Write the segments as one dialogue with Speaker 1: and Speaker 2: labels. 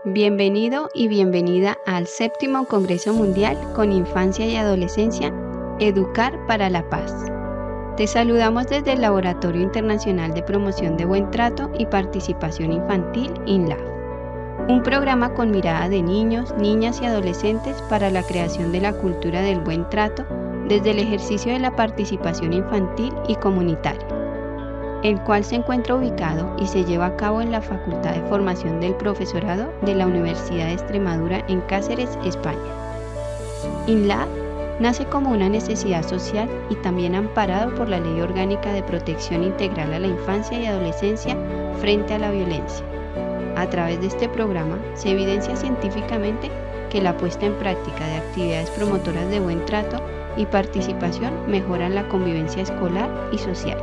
Speaker 1: Bienvenido y bienvenida al 7º Congreso Mundial con Infancia y Adolescencia, Educar para la Paz. Te saludamos desde el Laboratorio Internacional de Promoción de Buen Trato y Participación Infantil, INLAF, un programa con mirada de niños, niñas y adolescentes para la creación de la cultura del buen trato desde el ejercicio de la participación infantil y comunitaria, el cual se encuentra ubicado y se lleva a cabo en la Facultad de Formación del Profesorado de la Universidad de Extremadura en Cáceres, España. INLAF nace como una necesidad social y también amparado por la Ley Orgánica de Protección Integral a la Infancia y Adolescencia frente a la violencia. A través de este programa se evidencia científicamente que la puesta en práctica de actividades promotoras de buen trato y participación mejoran la convivencia escolar y social.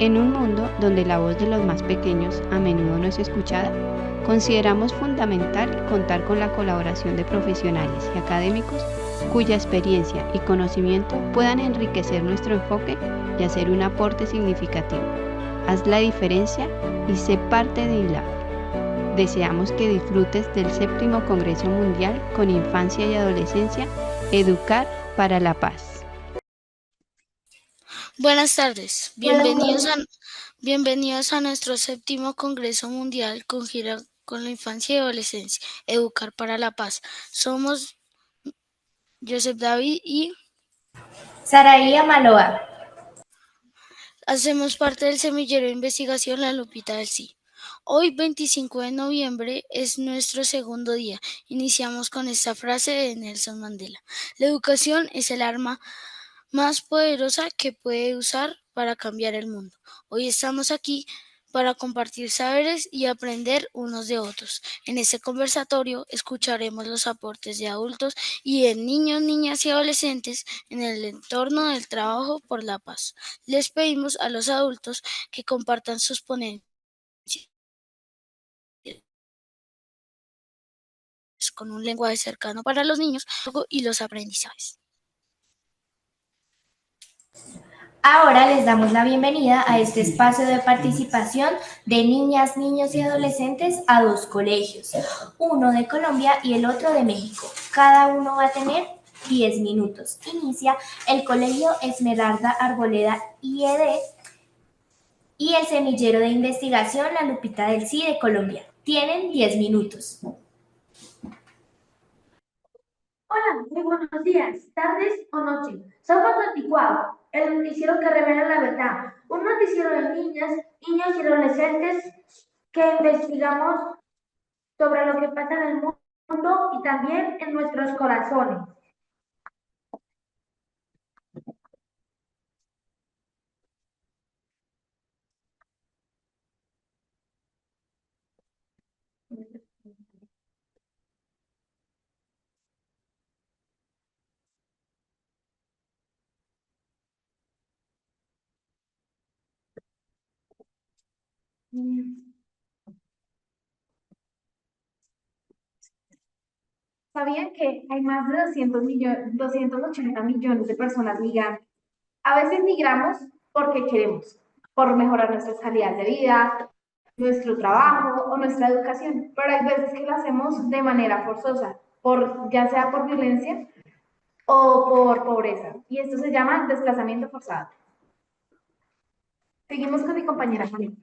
Speaker 1: En un mundo donde la voz de los más pequeños a menudo no es escuchada, consideramos fundamental contar con la colaboración de profesionales y académicos cuya experiencia y conocimiento puedan enriquecer nuestro enfoque y hacer un aporte significativo. Haz la diferencia y sé parte de INLAF. Deseamos que disfrutes del 7º Congreso Mundial con Infancia y Adolescencia, Educar para la Paz.
Speaker 2: Buenas tardes, bienvenidos a nuestro 7º Congreso Mundial con gira con la infancia y adolescencia, Educar para la Paz. Somos Joseph David y
Speaker 3: Saraí Amaloa.
Speaker 2: Hacemos parte del semillero de investigación La Lupita del Sí. Hoy, 25 de noviembre, es nuestro segundo día. Iniciamos con esta frase de Nelson Mandela: la educación es el arma más poderosa que puede usar para cambiar el mundo. Hoy estamos aquí para compartir saberes y aprender unos de otros. En este conversatorio escucharemos los aportes de adultos y de niños, niñas y adolescentes en el entorno del trabajo por la paz. Les pedimos a los adultos que compartan sus ponencias con un lenguaje cercano para los niños y los aprendizajes.
Speaker 3: Ahora les damos la bienvenida a este espacio de participación de niñas, niños y adolescentes a 2 colegios, uno de Colombia y el otro de México. Cada uno va a tener 10 minutos. Inicia el Colegio Esmeralda Arboleda IED y el Semillero de Investigación La Lupita del Sí de Colombia. Tienen 10 minutos.
Speaker 4: Hola, muy buenos días, tardes o noches. Somos Noticuado, el noticiero que revela la verdad. Un noticiero de niñas, niños y adolescentes que investigamos sobre lo que pasa en el mundo y también en nuestros corazones. ¿Sabían que hay más de 280 millones de personas migrantes? A veces migramos porque queremos, por mejorar nuestras calidad de vida, nuestro trabajo o nuestra educación, pero hay veces que lo hacemos de manera forzosa, ya sea por violencia o por pobreza, y esto se llama desplazamiento forzado. Seguimos con mi compañera Juanita.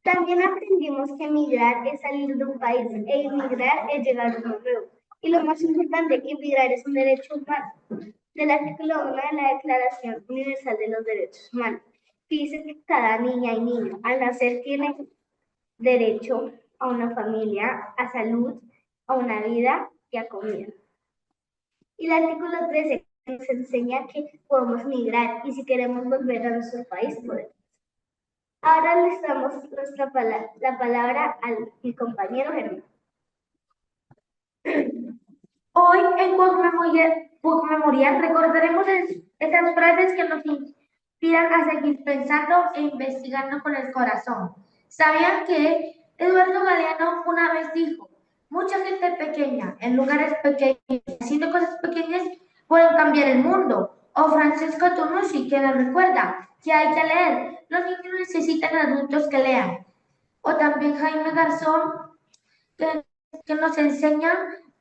Speaker 5: También aprendimos que emigrar es salir de un país e inmigrar es llegar a un nuevo. Y lo más importante, que emigrar es un derecho humano. Del artículo 1 de la Declaración Universal de los Derechos Humanos, que dice que cada niña y niño al nacer tiene derecho a una familia, a salud, a una vida y a comida. Y el artículo 13 nos enseña que podemos migrar y si queremos volver a nuestro país, podemos. Ahora les damos la palabra a mi compañero Germán.
Speaker 4: Hoy en Book Memorial recordaremos esas frases que nos inspiran a seguir pensando e investigando con el corazón. ¿Sabían que Eduardo Galeano una vez dijo: mucha gente pequeña, en lugares pequeños, haciendo cosas pequeñas, pueden cambiar el mundo? O Francesco Tonucci, que nos recuerda que hay que leer. Los niños necesitan adultos que lean. O también
Speaker 6: también Jaime Garzón, que, que nos enseña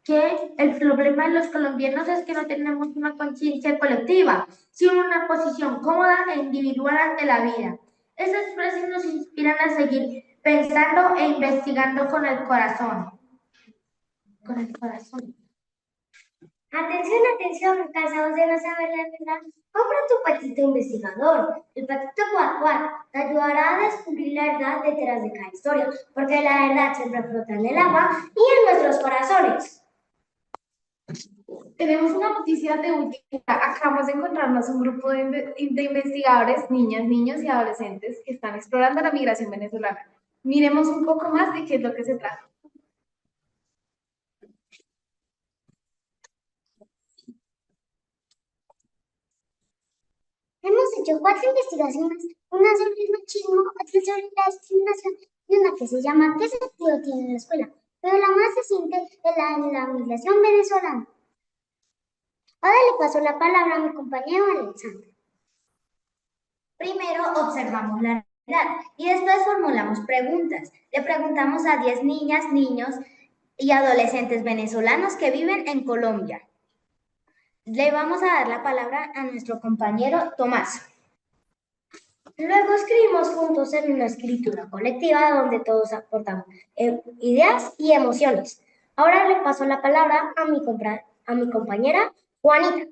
Speaker 6: que el problema de los colombianos es que no tenemos una conciencia colectiva, sino una posición cómoda e individual ante la vida. Esas frases nos inspiran a seguir pensando e investigando con el corazón. Con el corazón.
Speaker 5: Atención, atención, cansados de no saber la verdad. Compra tu patito investigador. El patito Cuac Cuac te ayudará a descubrir la verdad detrás de cada historia, porque la verdad siempre flota en el agua y en nuestros corazones.
Speaker 4: Tenemos una noticia de última. Acabamos de encontrarnos un grupo de investigadores, niñas, niños y adolescentes que están explorando la migración venezolana. Miremos un poco más de qué es lo que se trata.
Speaker 5: Hemos hecho 4 investigaciones, una sobre el machismo, otra sobre la discriminación y una que se llama ¿Qué sentido tiene la escuela? Pero la más reciente es la de la migración venezolana. Ahora le paso la palabra a mi compañero Alexandra.
Speaker 3: Primero observamos la realidad y después formulamos preguntas. Le preguntamos a 10 niñas, niños y adolescentes venezolanos que viven en Colombia. Le vamos a dar la palabra a nuestro compañero Tomás.
Speaker 5: Luego escribimos juntos en una escritura colectiva donde todos aportamos ideas y emociones. Ahora le paso la palabra a mi compañera Juanita.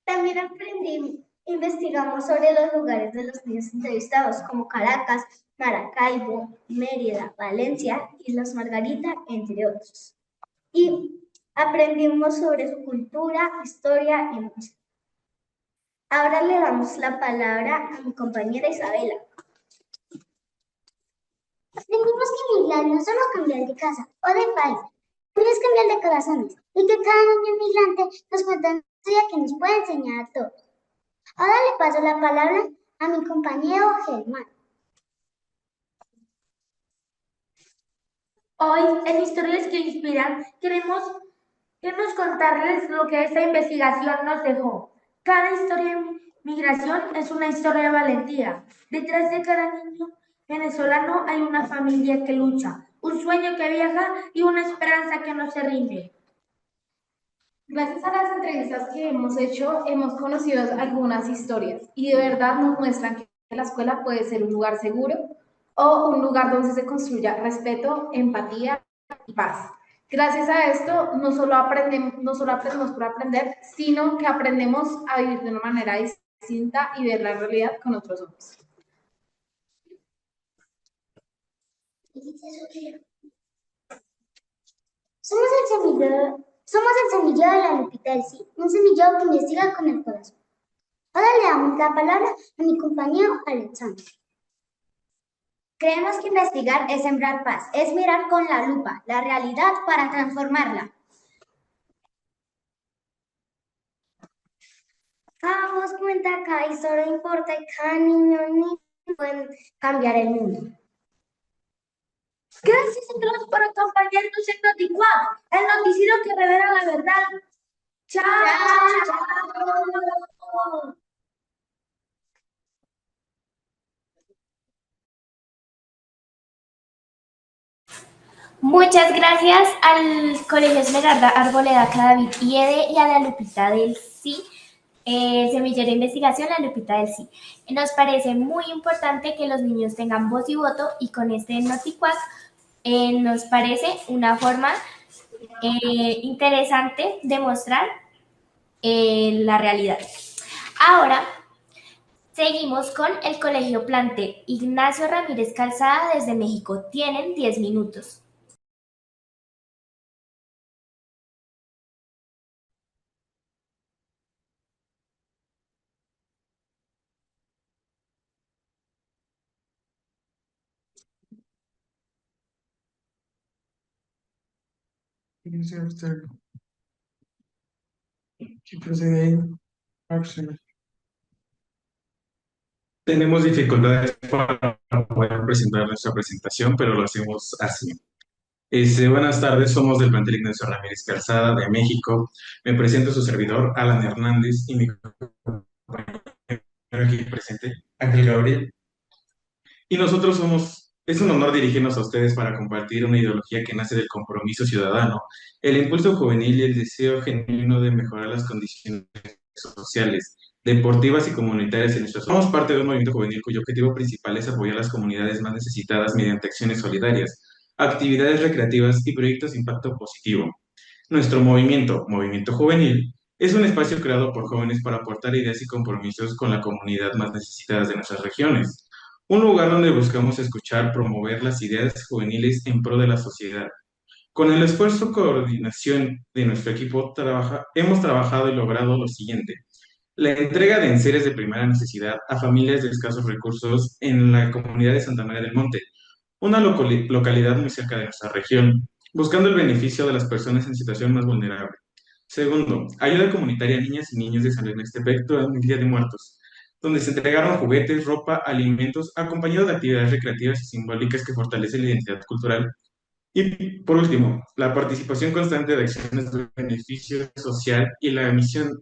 Speaker 5: También investigamos sobre los lugares de los niños entrevistados como Caracas, Maracaibo, Mérida, Valencia, Islas Margarita, entre otros. Y aprendimos sobre su cultura, historia y música. Ahora le damos la palabra a mi compañera Isabela. Aprendimos que migrar no es solo cambiar de casa o de país, también es cambiar de corazones y que cada niño migrante nos cuenta una historia que nos puede enseñar a todos. Ahora le paso la palabra a mi compañero Germán.
Speaker 6: Hoy, en Historias que Inspiran, queremos contarles lo que esta investigación nos dejó. Cada historia de migración es una historia de valentía. Detrás de cada niño venezolano hay una familia que lucha, un sueño que viaja y una esperanza que no se rinde.
Speaker 4: Gracias a las entrevistas que hemos hecho, hemos conocido algunas historias y de verdad nos muestran que la escuela puede ser un lugar seguro o un lugar donde se construya respeto, empatía y paz. Gracias a esto, no solo aprendemos por aprender, sino que aprendemos a vivir de una manera distinta y ver la realidad con otros ojos.
Speaker 5: Somos el semillero de la Lupita del Sí, un semillero que investiga con el corazón. Ahora le damos la palabra a mi compañero Alexandra.
Speaker 3: Creemos que investigar es sembrar paz, es mirar con la lupa la realidad para transformarla.
Speaker 5: Cada voz cuenta, cada historia importa y cada niño puede cambiar el mundo.
Speaker 6: Gracias a todos por acompañarnos en Noticuac, el noticiero que revela la verdad. ¡Chao! ¡Chao!
Speaker 3: Muchas gracias al Colegio Esmeralda Arboleda Cadavid y a la Lupita del Sí, Semillero de Investigación, la Lupita del Sí. Nos parece muy importante que los niños tengan voz y voto y con este Noticuac nos parece una forma interesante de mostrar la realidad. Ahora seguimos con el Colegio Plantel Ignacio Ramírez Calzada desde México. Tienen 10 minutos.
Speaker 7: Tenemos dificultades para poder presentar nuestra presentación, pero lo hacemos así. Buenas tardes, somos del plantel Ignacio Ramírez Calzada de México. Me presento su servidor, Alan Hernández, y mi compañero aquí presente, Ángel Gabriel. Y nosotros somos Es un honor dirigirnos a ustedes para compartir una ideología que nace del compromiso ciudadano, el impulso juvenil y el deseo genuino de mejorar las condiciones sociales, deportivas y comunitarias en nuestra sociedad. Somos parte de un movimiento juvenil cuyo objetivo principal es apoyar a las comunidades más necesitadas mediante acciones solidarias, actividades recreativas y proyectos de impacto positivo. Nuestro movimiento, Movimiento Juvenil, es un espacio creado por jóvenes para aportar ideas y compromisos con la comunidad más necesitada de nuestras regiones. Un lugar donde buscamos escuchar, promover las ideas juveniles en pro de la sociedad. Con el esfuerzo y coordinación de nuestro equipo, hemos trabajado y logrado lo siguiente. La entrega de enseres de primera necesidad a familias de escasos recursos en la comunidad de Santa María del Monte, una localidad muy cerca de nuestra región, buscando el beneficio de las personas en situación más vulnerable. Segundo, ayuda comunitaria a niñas y niños de San Luis Mextepec durante el Día de Muertos, donde se entregaron juguetes, ropa, alimentos, acompañados de actividades recreativas y simbólicas que fortalecen la identidad cultural. Y por último, la participación constante de acciones de beneficio social y la misión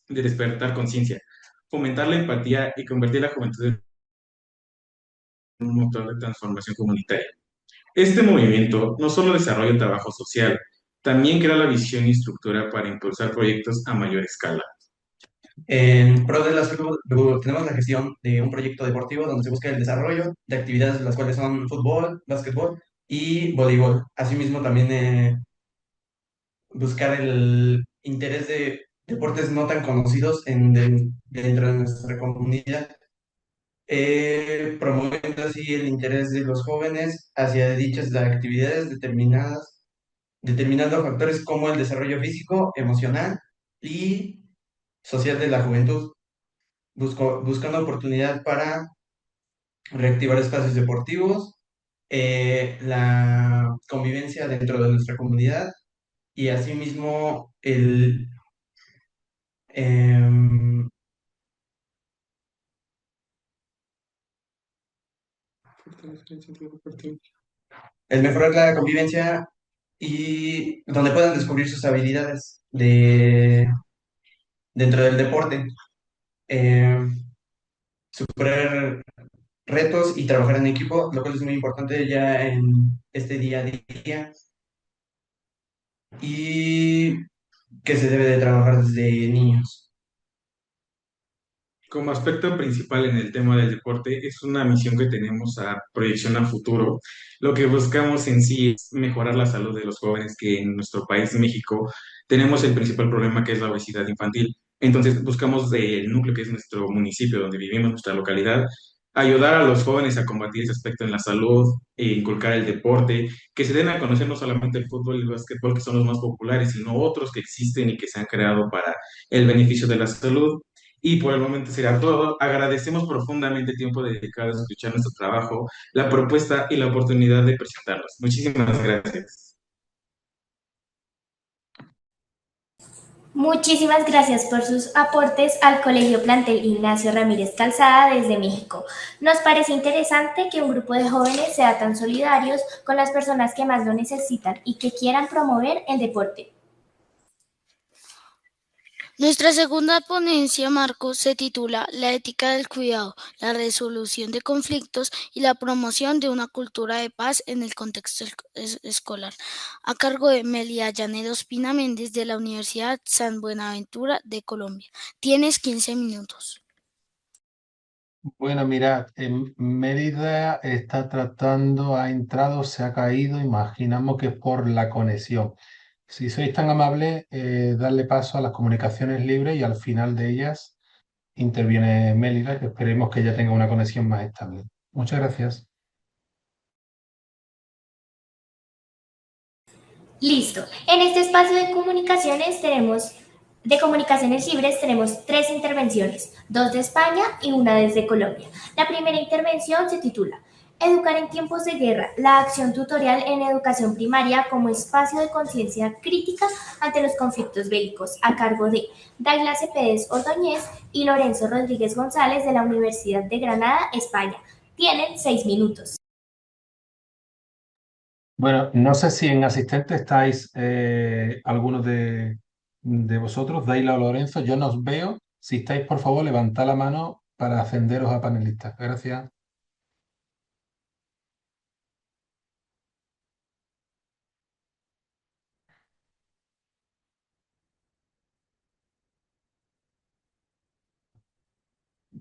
Speaker 7: de despertar conciencia, fomentar la empatía y convertir la juventud en un motor de transformación comunitaria. Este movimiento no solo desarrolla el trabajo social, también crea la visión y estructura para impulsar proyectos a mayor escala. En pro de la salud, tenemos la gestión de un proyecto deportivo donde se busca el desarrollo de actividades las cuales son fútbol, básquetbol y voleibol. Asimismo, también buscar el interés de deportes no tan conocidos dentro de nuestra comunidad, promoviendo así el interés de los jóvenes hacia dichas actividades determinando factores como el desarrollo físico, emocional y social de la juventud, buscando oportunidad para reactivar espacios deportivos, la convivencia dentro de nuestra comunidad y asimismo em, el mejorar la convivencia y donde puedan descubrir sus habilidades dentro del deporte, superar retos y trabajar en equipo, lo cual es muy importante ya en este día a día y que se debe de trabajar desde niños. Como aspecto principal en el tema del deporte, es una misión que tenemos a proyección a futuro. Lo que buscamos en sí es mejorar la salud de los jóvenes, que en nuestro país, México, tenemos el principal problema que es la obesidad infantil. Entonces, buscamos del núcleo que es nuestro municipio, donde vivimos, nuestra localidad, ayudar a los jóvenes a combatir ese aspecto en la salud, e inculcar el deporte, que se den a conocer no solamente el fútbol y el básquetbol, que son los más populares, sino otros que existen y que se han creado para el beneficio de la salud. Y por el momento será todo. Agradecemos profundamente el tiempo dedicado a escuchar nuestro trabajo, la propuesta y la oportunidad de presentarnos. Muchísimas gracias.
Speaker 3: Muchísimas gracias por sus aportes al Colegio Plantel Ignacio Ramírez Calzada desde México. Nos parece interesante que un grupo de jóvenes sea tan solidarios con las personas que más lo necesitan y que quieran promover el deporte.
Speaker 2: Nuestra segunda ponencia, Marcos, se titula La ética del cuidado, la resolución de conflictos y la promoción de una cultura de paz en el contexto escolar, a cargo de Melia Llanedo Espina Méndez de la Universidad San Buenaventura de Colombia. Tienes 15 minutos.
Speaker 8: Bueno, mirad, en Mérida está tratando, ha entrado, se ha caído, imaginamos que es por la conexión. Si sois tan amables, darle paso a las comunicaciones libres y al final de ellas interviene Mérida, que esperemos que ella tenga una conexión más estable. Muchas gracias.
Speaker 3: Listo. En este espacio de comunicaciones libres tenemos 3 intervenciones, 2 de España y una desde Colombia. La primera intervención se titula Educar en tiempos de guerra, la acción tutorial en educación primaria como espacio de conciencia crítica ante los conflictos bélicos, a cargo de Daila Cepedez Ordóñez y Lorenzo Rodríguez González de la Universidad de Granada, España. Tienen 6 minutos.
Speaker 8: Bueno, no sé si en asistente estáis algunos de vosotros, Daila o Lorenzo, yo no os veo. Si estáis, por favor, levantad la mano para ascenderos a panelistas. Gracias.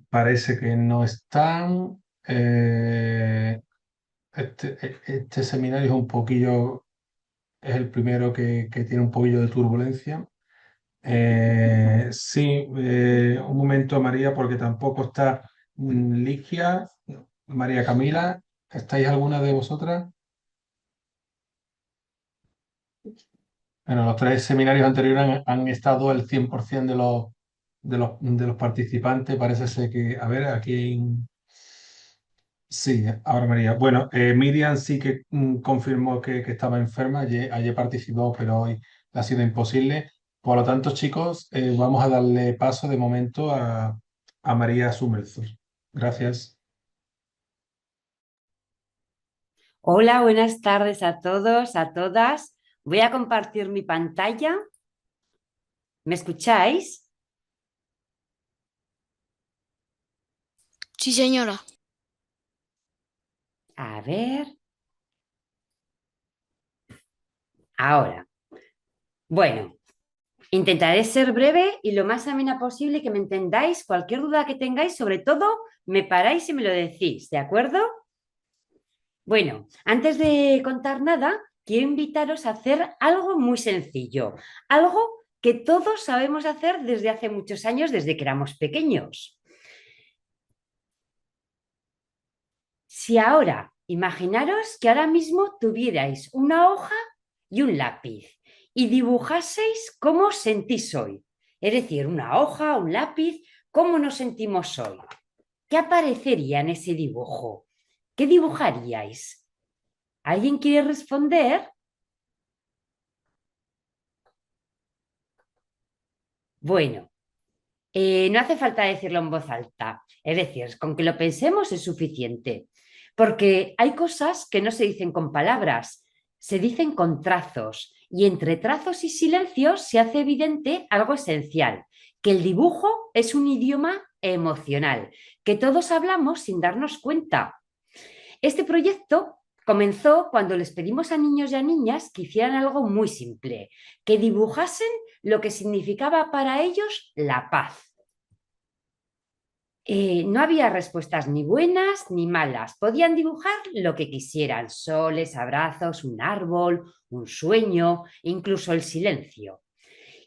Speaker 8: parece que no están. Este seminario es un poquillo, es el primero que tiene un poquillo de turbulencia. Sí, un momento, María, porque tampoco está Ligia, María Camila. ¿Estáis alguna de vosotras? Bueno, los tres seminarios anteriores han estado el 100% de los participantes. Parece ser que, a ver, aquí. Sí, ahora María. Bueno, Miriam sí que confirmó que estaba enferma, ayer participó, pero hoy ha sido imposible. Por lo tanto, chicos, vamos a darle paso de momento a María Sumerzo. Gracias.
Speaker 9: Hola, buenas tardes a todos, a todas. Voy a compartir mi pantalla. ¿Me escucháis?
Speaker 2: Sí, señora.
Speaker 9: A ver. Ahora. Bueno, intentaré ser breve y lo más amena posible, que me entendáis. Cualquier duda que tengáis, sobre todo, me paráis y me lo decís, ¿de acuerdo? Bueno, antes de contar nada, quiero invitaros a hacer algo muy sencillo, algo que todos sabemos hacer desde hace muchos años, desde que éramos pequeños. Si ahora, imaginaros que ahora mismo tuvierais una hoja y un lápiz y dibujaseis cómo os sentís hoy, es decir, una hoja, un lápiz, cómo nos sentimos hoy. ¿Qué aparecería en ese dibujo? ¿Qué dibujaríais? ¿Alguien quiere responder? Bueno, no hace falta decirlo en voz alta, es decir, con que lo pensemos es suficiente, porque hay cosas que no se dicen con palabras, se dicen con trazos, y entre trazos y silencios se hace evidente algo esencial, que el dibujo es un idioma emocional, que todos hablamos sin darnos cuenta. Este proyecto comenzó cuando les pedimos a niños y a niñas que hicieran algo muy simple, que dibujasen lo que significaba para ellos la paz. No había respuestas ni buenas ni malas, podían dibujar lo que quisieran, soles, abrazos, un árbol, un sueño, incluso el silencio.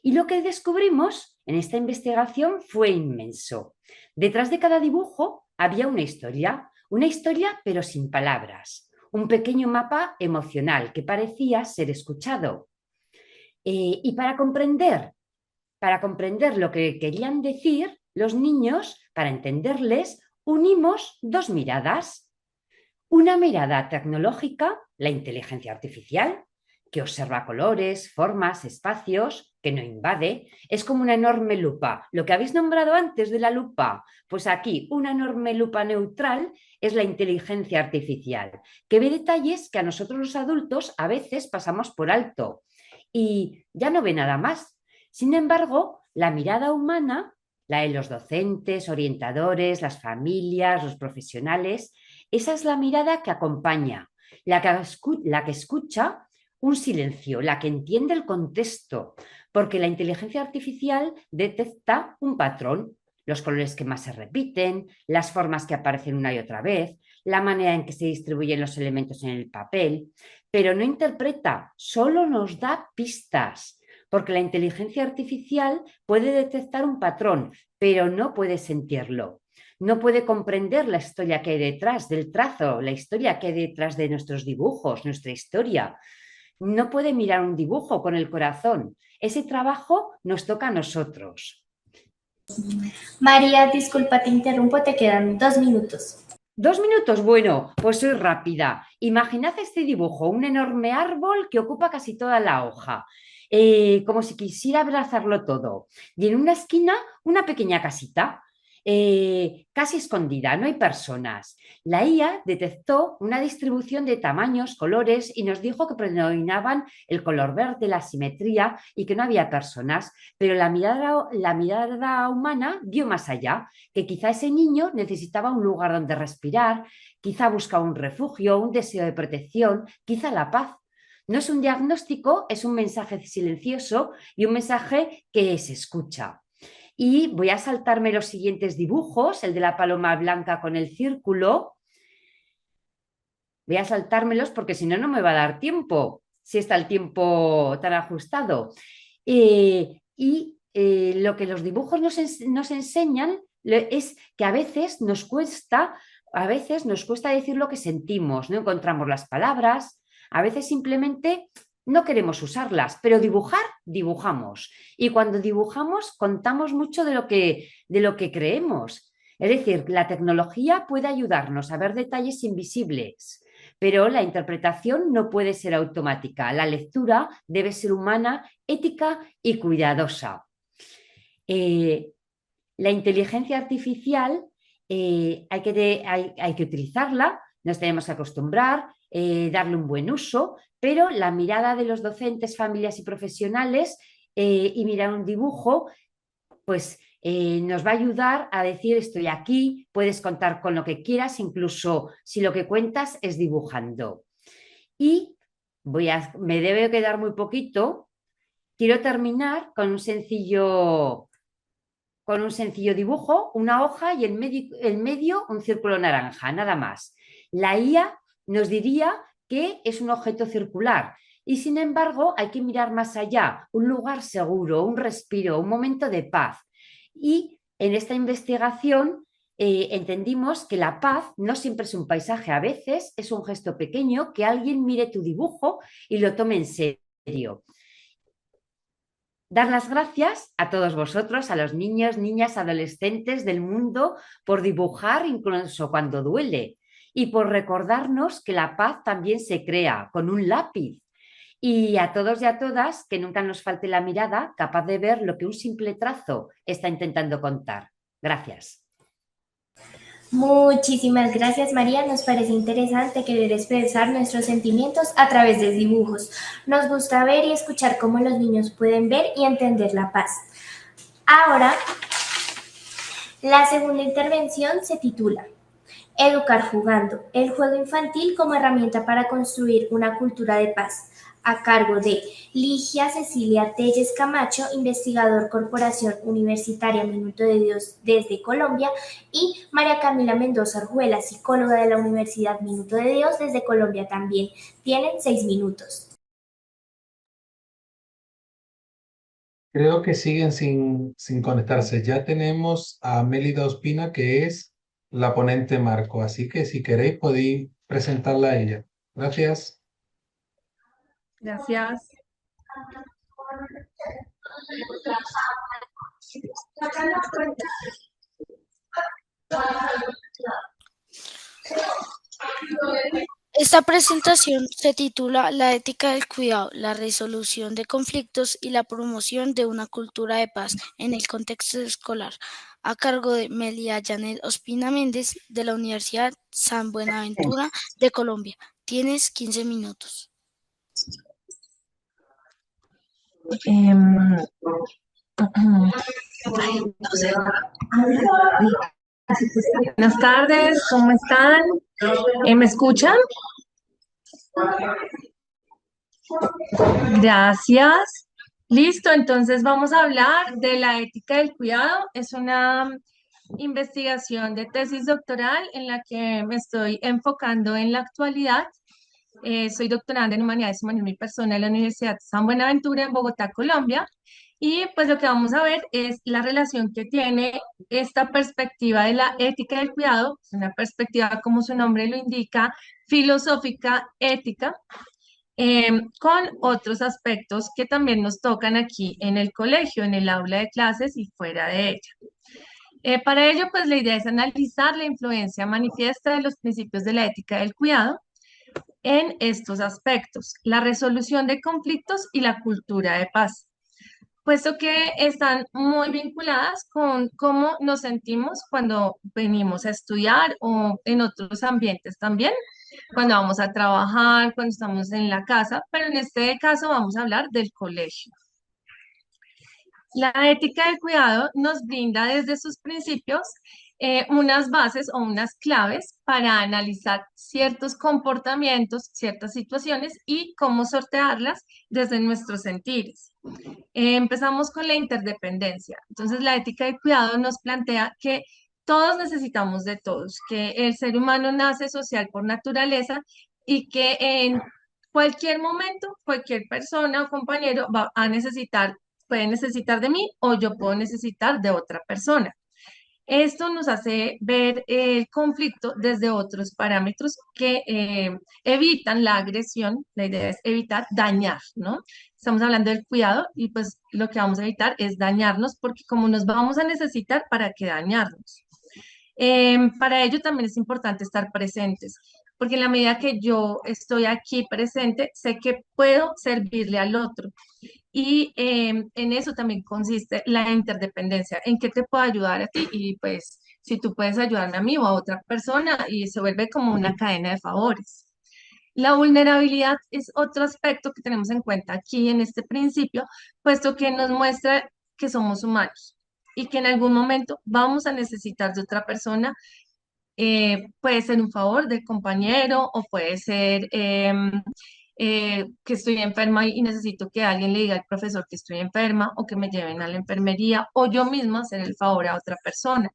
Speaker 9: Y lo que descubrimos en esta investigación fue inmenso. Detrás de cada dibujo había una historia pero sin palabras, un pequeño mapa emocional que parecía ser escuchado. Y para comprender lo que querían decir, los niños, para entenderles, unimos dos miradas. Una mirada tecnológica, la inteligencia artificial, que observa colores, formas, espacios, que no invade, es como una enorme lupa. Lo que habéis nombrado antes de la lupa, pues aquí una enorme lupa neutral es la inteligencia artificial, que ve detalles que a nosotros los adultos a veces pasamos por alto y ya no ve nada más. Sin embargo, la mirada humana, la de los docentes, orientadores, las familias, los profesionales, esa es la mirada que acompaña, la que escucha un silencio, la que entiende el contexto, porque la inteligencia artificial detecta un patrón, los colores que más se repiten, las formas que aparecen una y otra vez, la manera en que se distribuyen los elementos en el papel, pero no interpreta, solo nos da pistas, porque la inteligencia artificial puede detectar un patrón, pero no puede sentirlo. No puede comprender la historia que hay detrás del trazo, la historia que hay detrás de nuestros dibujos, nuestra historia. No puede mirar un dibujo con el corazón. Ese trabajo nos toca a nosotros.
Speaker 3: María, disculpa, te interrumpo, te quedan 2 minutos.
Speaker 9: 2 minutos, bueno, pues soy rápida. Imaginad este dibujo, un enorme árbol que ocupa casi toda la hoja, como si quisiera abrazarlo todo. Y en una esquina, una pequeña casita, casi escondida, no hay personas. La IA detectó una distribución de tamaños, colores y nos dijo que predominaban el color verde, la simetría y que no había personas, pero la mirada humana vio más allá, que quizá ese niño necesitaba un lugar donde respirar, quizá buscaba un refugio, un deseo de protección, quizá la paz. No es un diagnóstico, es un mensaje silencioso y un mensaje que se escucha. Y voy a saltarme los siguientes dibujos, el de la paloma blanca con el círculo. Voy a saltármelos porque si no, no me va a dar tiempo, si está el tiempo tan ajustado. Lo que los dibujos nos enseñan es que a veces nos cuesta decir lo que sentimos, no encontramos las palabras, a veces simplemente no queremos usarlas, pero dibujar, dibujamos. Y cuando dibujamos, contamos mucho de lo que creemos. Es decir, la tecnología puede ayudarnos a ver detalles invisibles, pero la interpretación no puede ser automática. La lectura debe ser humana, ética y cuidadosa. La inteligencia artificial hay que utilizarla, nos tenemos que acostumbrar, darle un buen uso, pero la mirada de los docentes, familias y profesionales y mirar un dibujo, pues nos va a ayudar a decir estoy aquí, puedes contar con lo que quieras, incluso si lo que cuentas es dibujando. Y me debe quedar muy poquito. Quiero terminar con un sencillo dibujo, una hoja y en medio un círculo naranja, nada más. La IA nos diría que es un objeto circular y sin embargo hay que mirar más allá, un lugar seguro, un respiro, un momento de paz. Y en esta investigación entendimos que la paz no siempre es un paisaje, a veces es un gesto pequeño, que alguien mire tu dibujo y lo tome en serio. Dar las gracias a todos vosotros, a los niños, niñas, adolescentes del mundo por dibujar incluso cuando duele y por recordarnos que la paz también se crea con un lápiz. Y a todos y a todas que nunca nos falte la mirada capaz de ver lo que un simple trazo está intentando contar. Gracias.
Speaker 3: Muchísimas gracias, María. Nos parece interesante querer expresar nuestros sentimientos a través de dibujos. Nos gusta ver y escuchar cómo los niños pueden ver y entender la paz. Ahora, la segunda intervención se titula Educar jugando, el juego infantil como herramienta para construir una cultura de paz, a cargo de Ligia Cecilia Telles Camacho, investigador Corporación Universitaria Minuto de Dios desde Colombia, y María Camila Mendoza Orjuela, psicóloga de la Universidad Minuto de Dios desde Colombia también. Tienen 6 minutos.
Speaker 8: Creo que siguen sin conectarse. Ya tenemos a Mélida Ospina, que es la ponente marco, así que si queréis podéis presentarla a ella. Gracias.
Speaker 10: Gracias.
Speaker 2: Esta presentación se titula La ética del cuidado, la resolución de conflictos y la promoción de una cultura de paz en el contexto escolar, a cargo de Melia Janet Ospina Méndez de la Universidad San Buenaventura de Colombia. Tienes 15 minutos.
Speaker 10: Buenas tardes, ¿cómo están? ¿Me escuchan? Gracias. Listo, entonces vamos a hablar de la ética del cuidado. Es una investigación de tesis doctoral en la que me estoy enfocando en la actualidad. Soy doctoranda en Humanidades Humanismo y Persona en la Universidad San Buenaventura en Bogotá, Colombia. Y pues lo que vamos a ver es la relación que tiene esta perspectiva de la ética del cuidado, es una perspectiva, como su nombre lo indica, filosófica, ética, con otros aspectos que también nos tocan aquí en el colegio, en el aula de clases y fuera de ella. Para ello, pues la idea es analizar la influencia manifiesta de los principios de la ética del cuidado en estos aspectos, la resolución de conflictos y la cultura de paz, puesto que están muy vinculadas con cómo nos sentimos cuando venimos a estudiar o en otros ambientes también, cuando vamos a trabajar, cuando estamos en la casa, pero en este caso vamos a hablar del colegio. La ética del cuidado nos brinda desde sus principios unas bases o unas claves para analizar ciertos comportamientos, ciertas situaciones y cómo sortearlas desde nuestros sentires. Empezamos con la interdependencia. Entonces, la ética del cuidado nos plantea que todos necesitamos de todos, que el ser humano nace social por naturaleza y que en cualquier momento, cualquier persona o compañero va a necesitar, puede necesitar de mí o yo puedo necesitar de otra persona. Esto nos hace ver el conflicto desde otros parámetros que evitan la agresión. La idea es evitar dañar, ¿no? Estamos hablando del cuidado y pues lo que vamos a evitar es dañarnos porque como nos vamos a necesitar, ¿para qué dañarnos? Para ello también es importante estar presentes, porque en la medida que yo estoy aquí presente, sé que puedo servirle al otro. Y en eso también consiste la interdependencia, en qué te puedo ayudar a ti y pues si tú puedes ayudarme a mí o a otra persona y se vuelve como una cadena de favores. La vulnerabilidad es otro aspecto que tenemos en cuenta aquí en este principio, puesto que nos muestra que somos humanos y que en algún momento vamos a necesitar de otra persona. Puede ser un favor del compañero o puede ser que estoy enferma y necesito que alguien le diga al profesor que estoy enferma o que me lleven a la enfermería o yo misma hacer el favor a otra persona.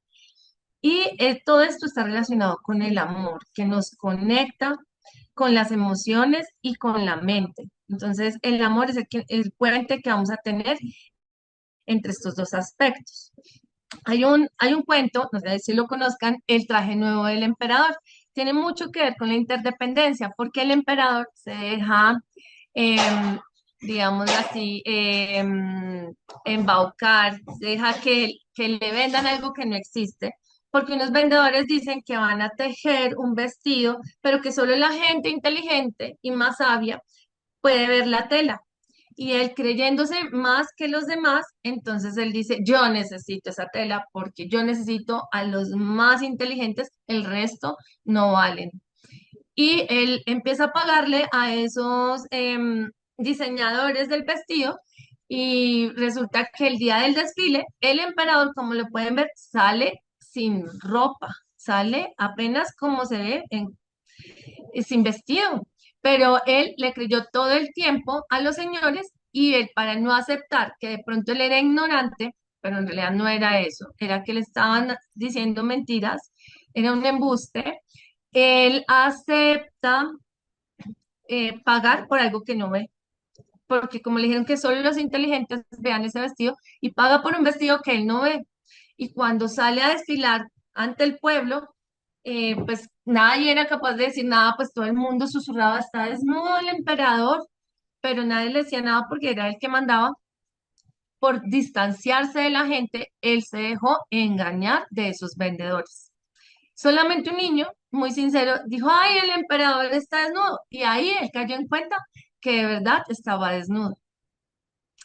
Speaker 10: Y todo esto está relacionado con el amor, que nos conecta con las emociones y con la mente. Entonces, el amor es el puente que vamos a tener entre estos dos aspectos. Hay un cuento, no sé si lo conozcan, El traje nuevo del emperador. Tiene mucho que ver con la interdependencia, porque el emperador se deja, em, digamos así, embaucar, se deja que le vendan algo que no existe, porque unos vendedores dicen que van a tejer un vestido, pero que solo la gente inteligente y más sabia puede ver la tela. Y él creyéndose más que los demás, entonces él dice, yo necesito esa tela porque yo necesito a los más inteligentes, el resto no valen. Y él empieza a pagarle a esos diseñadores del vestido y resulta que el día del desfile, el emperador, como lo pueden ver, sale sin ropa, sale apenas como se ve sin vestido, pero él le creyó todo el tiempo a los señores y él para no aceptar que de pronto él era ignorante, pero en realidad no era eso, era que le estaban diciendo mentiras, era un embuste, él acepta pagar por algo que no ve, porque como le dijeron que solo los inteligentes vean ese vestido y paga por un vestido que él no ve. Y cuando sale a desfilar ante el pueblo, pues nadie era capaz de decir nada, pues todo el mundo susurraba, está desnudo el emperador, pero nadie le decía nada porque era el que mandaba. Por distanciarse de la gente, él se dejó engañar de esos vendedores. Solamente un niño, muy sincero, dijo, ay, el emperador está desnudo. Y ahí él cayó en cuenta que de verdad estaba desnudo.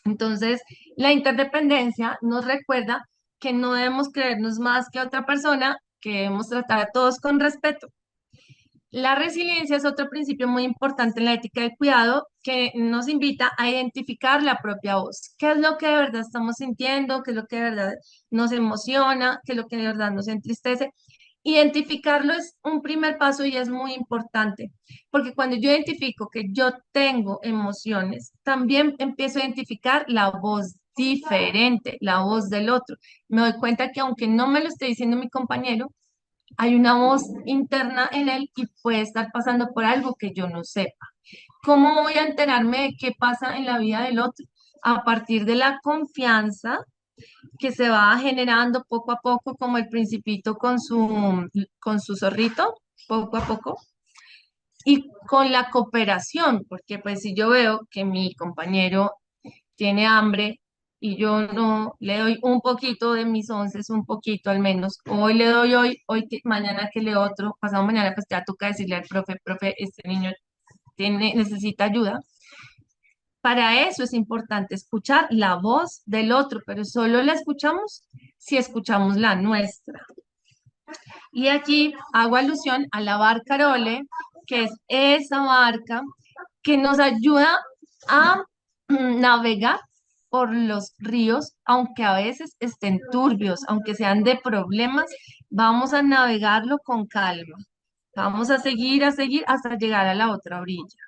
Speaker 10: Entonces, la interdependencia nos recuerda que no debemos creernos más que a otra persona, que debemos tratar a todos con respeto. La resiliencia es otro principio muy importante en la ética del cuidado que nos invita a identificar la propia voz. ¿Qué es lo que de verdad estamos sintiendo? ¿Qué es lo que de verdad nos emociona? ¿Qué es lo que de verdad nos entristece? Identificarlo es un primer paso y es muy importante, porque cuando yo identifico que yo tengo emociones, también empiezo a identificar la voz diferente, la voz del otro. Me doy cuenta que aunque no me lo esté diciendo mi compañero, hay una voz interna en él y puede estar pasando por algo que yo no sepa. ¿Cómo voy a enterarme de qué pasa en la vida del otro? A partir de la confianza que se va generando poco a poco, como el principito con su zorrito, poco a poco, y con la cooperación, porque pues si yo veo que mi compañero tiene hambre y yo no le doy un poquito de mis onces, un poquito al menos, hoy le doy mañana que le otro, pasado mañana pues ya toca decirle al profe, este niño necesita ayuda. Para eso es importante escuchar la voz del otro, pero solo la escuchamos si escuchamos la nuestra. Y aquí hago alusión a la barcarola, que es esa barca que nos ayuda a navegar por los ríos, aunque a veces estén turbios, aunque sean de problemas, Vamos a navegarlo con calma. Vamos a seguir hasta llegar a la otra orilla.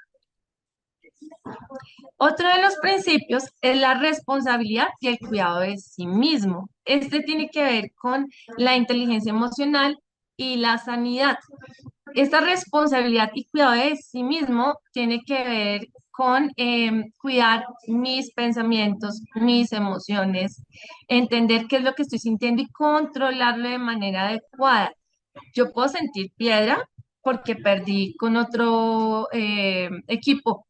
Speaker 10: Otro de los principios es la responsabilidad y el cuidado de sí mismo. Este tiene que ver con la inteligencia emocional y la sanidad. Esta responsabilidad y cuidado de sí mismo tiene que ver con cuidar mis pensamientos, mis emociones, entender qué es lo que estoy sintiendo y controlarlo de manera adecuada. Yo puedo sentir piedra porque perdí con otro equipo,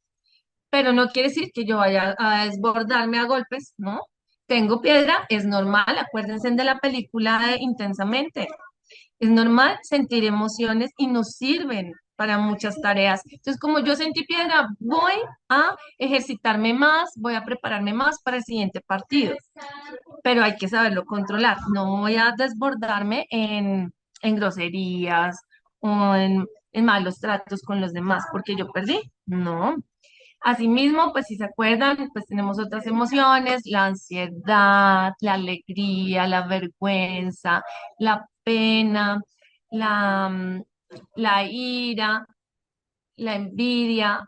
Speaker 10: pero no quiere decir que yo vaya a desbordarme a golpes, ¿no? Tengo piedra, es normal, acuérdense de la película de Intensamente. Es normal sentir emociones y nos sirven para muchas tareas. Entonces, como yo sentí piedra, voy a ejercitarme más, voy a prepararme más para el siguiente partido, pero hay que saberlo controlar. No voy a desbordarme en groserías o en malos tratos con los demás porque yo perdí. No. Asimismo, pues si se acuerdan, pues tenemos otras emociones, la ansiedad, la alegría, la vergüenza, la pena, la, la ira, la envidia,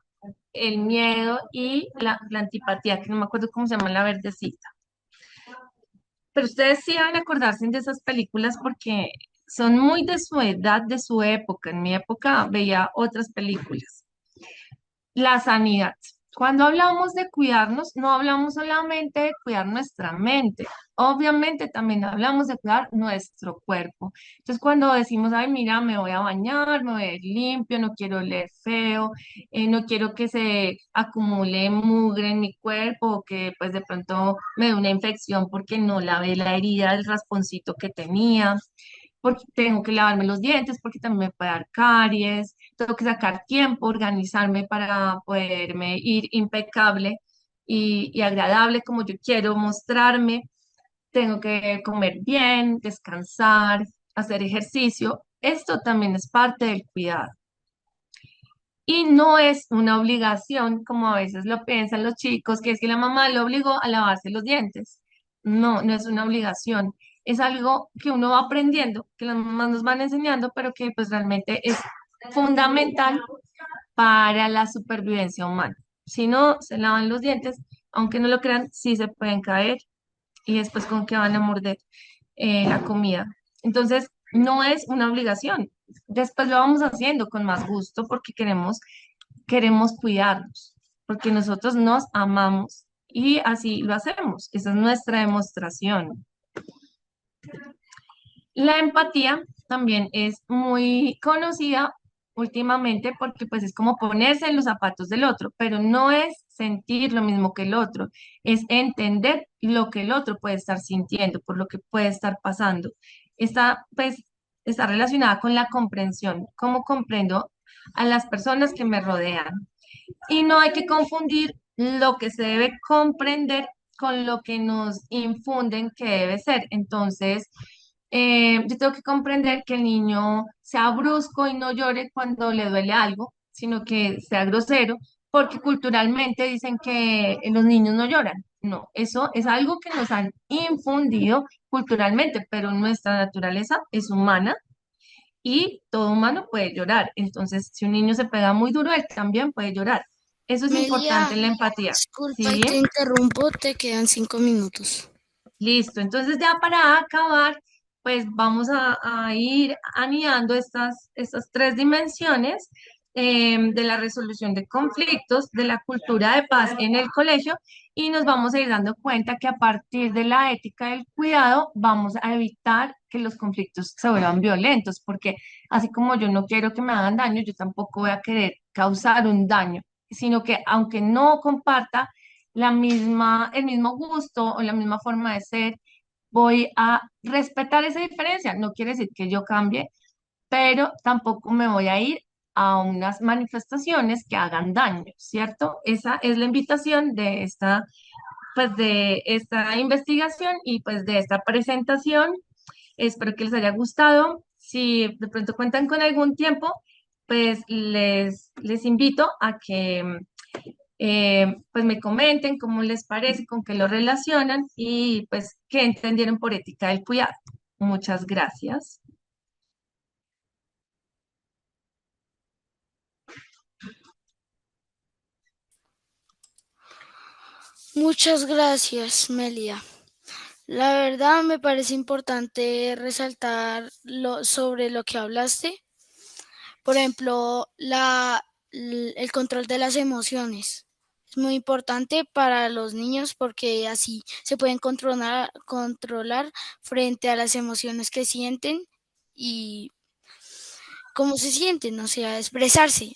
Speaker 10: el miedo y la antipatía, que no me acuerdo cómo se llama la verdecita. Pero ustedes sí deben acordarse de esas películas porque son muy de su edad, de su época. En mi época veía otras películas. La sanidad. Cuando hablamos de cuidarnos, no hablamos solamente de cuidar nuestra mente, obviamente también hablamos de cuidar nuestro cuerpo. Entonces, cuando decimos, ay, mira, me voy a bañar, me voy a ir limpio, no quiero oler feo, no quiero que se acumule mugre en mi cuerpo o que pues de pronto me dé una infección porque no lavé la herida del rasponcito que tenía, porque tengo que lavarme los dientes, porque también me puede dar caries, tengo que sacar tiempo, organizarme para poderme ir impecable y agradable como yo quiero mostrarme, tengo que comer bien, descansar, hacer ejercicio. Esto también es parte del cuidado. Y no es una obligación, como a veces lo piensan los chicos, que es que la mamá lo obligó a lavarse los dientes. No, no es una obligación. Es algo que uno va aprendiendo, que las mamás nos van enseñando, pero que pues realmente es fundamental para la supervivencia humana. Si no se lavan los dientes, aunque no lo crean, sí se pueden caer y después con qué van a morder la comida. Entonces, no es una obligación. Después lo vamos haciendo con más gusto porque queremos cuidarnos, porque nosotros nos amamos y así lo hacemos. Esa es nuestra demostración. La empatía también es muy conocida últimamente porque pues es como ponerse en los zapatos del otro, pero no es sentir lo mismo que el otro, es entender lo que el otro puede estar sintiendo, por lo que puede estar pasando. Está pues está relacionada con la comprensión, cómo comprendo a las personas que me rodean. Y no hay que confundir lo que se debe comprender con lo que nos infunden que debe ser. Entonces, yo tengo que comprender que el niño sea brusco y no llore cuando le duele algo, sino que sea grosero, porque culturalmente dicen que los niños no lloran. No, eso es algo que nos han infundido culturalmente, pero nuestra naturaleza es humana y todo humano puede llorar. Entonces, si un niño se pega muy duro, él también puede llorar. Eso es
Speaker 2: Melia,
Speaker 10: importante en la empatía.
Speaker 2: disculpa y
Speaker 10: ¿Sí?
Speaker 2: te interrumpo, te quedan 5 minutos.
Speaker 10: Listo. Entonces, ya para acabar, pues vamos a ir anidando estas tres dimensiones de la resolución de conflictos, de la cultura de paz en el colegio, y nos vamos a ir dando cuenta que a partir de la ética del cuidado vamos a evitar que los conflictos se vuelvan violentos, porque así como yo no quiero que me hagan daño, yo tampoco voy a querer causar un daño, sino que aunque no comparta el mismo gusto o la misma forma de ser, voy a respetar esa diferencia. No quiere decir que yo cambie, pero tampoco me voy a ir a unas manifestaciones que hagan daño, ¿cierto? Esa es la invitación pues de esta investigación y pues de esta presentación. Espero que les haya gustado. Si de pronto cuentan con algún tiempo, pues les invito a que pues me comenten cómo les parece, con qué lo relacionan y pues qué entendieron por ética del cuidado. Muchas gracias.
Speaker 2: Muchas gracias, Melia. La verdad me parece importante resaltar sobre lo que hablaste. Por ejemplo, el control de las emociones. Es muy importante para los niños porque así se pueden controlar frente a las emociones que sienten y cómo se sienten, o sea, expresarse.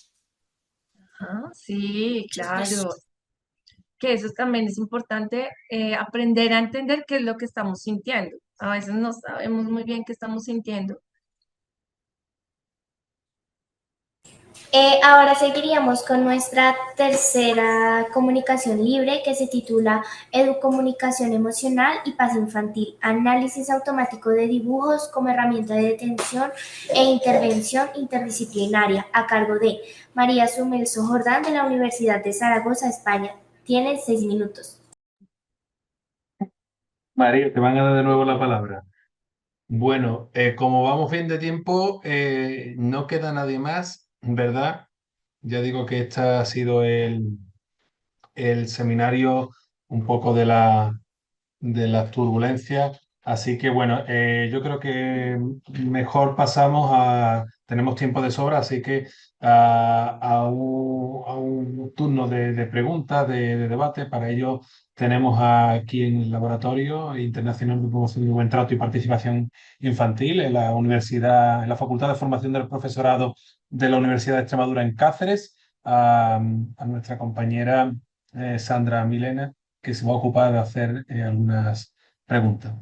Speaker 10: Ah, sí,
Speaker 2: Expres-
Speaker 10: claro, que eso también es importante, aprender a entender qué es lo que estamos sintiendo. A veces no sabemos muy bien qué estamos sintiendo.
Speaker 3: Ahora seguiríamos con nuestra tercera comunicación libre que se titula Educomunicación emocional y paz infantil, análisis automático de dibujos como herramienta de detención e intervención interdisciplinaria, a cargo de María Sumelso Jordán de la Universidad de Zaragoza, España. Tiene 6 minutos.
Speaker 8: María, te van a dar de nuevo la palabra. Bueno, como vamos bien de tiempo, no queda nadie más, ¿verdad? Ya digo que este ha sido el seminario un poco de las turbulencias. Así que bueno, yo creo que mejor pasamos a... Tenemos tiempo de sobra, así que a un turno de preguntas, de debate. Para ello tenemos aquí en el Laboratorio Internacional de Promoción de Buen Trato y Participación Infantil en la Universidad, en la Facultad de Formación del Profesorado de la Universidad de Extremadura en Cáceres, a nuestra compañera Sandra Milena, que se va a ocupar de hacer algunas preguntas.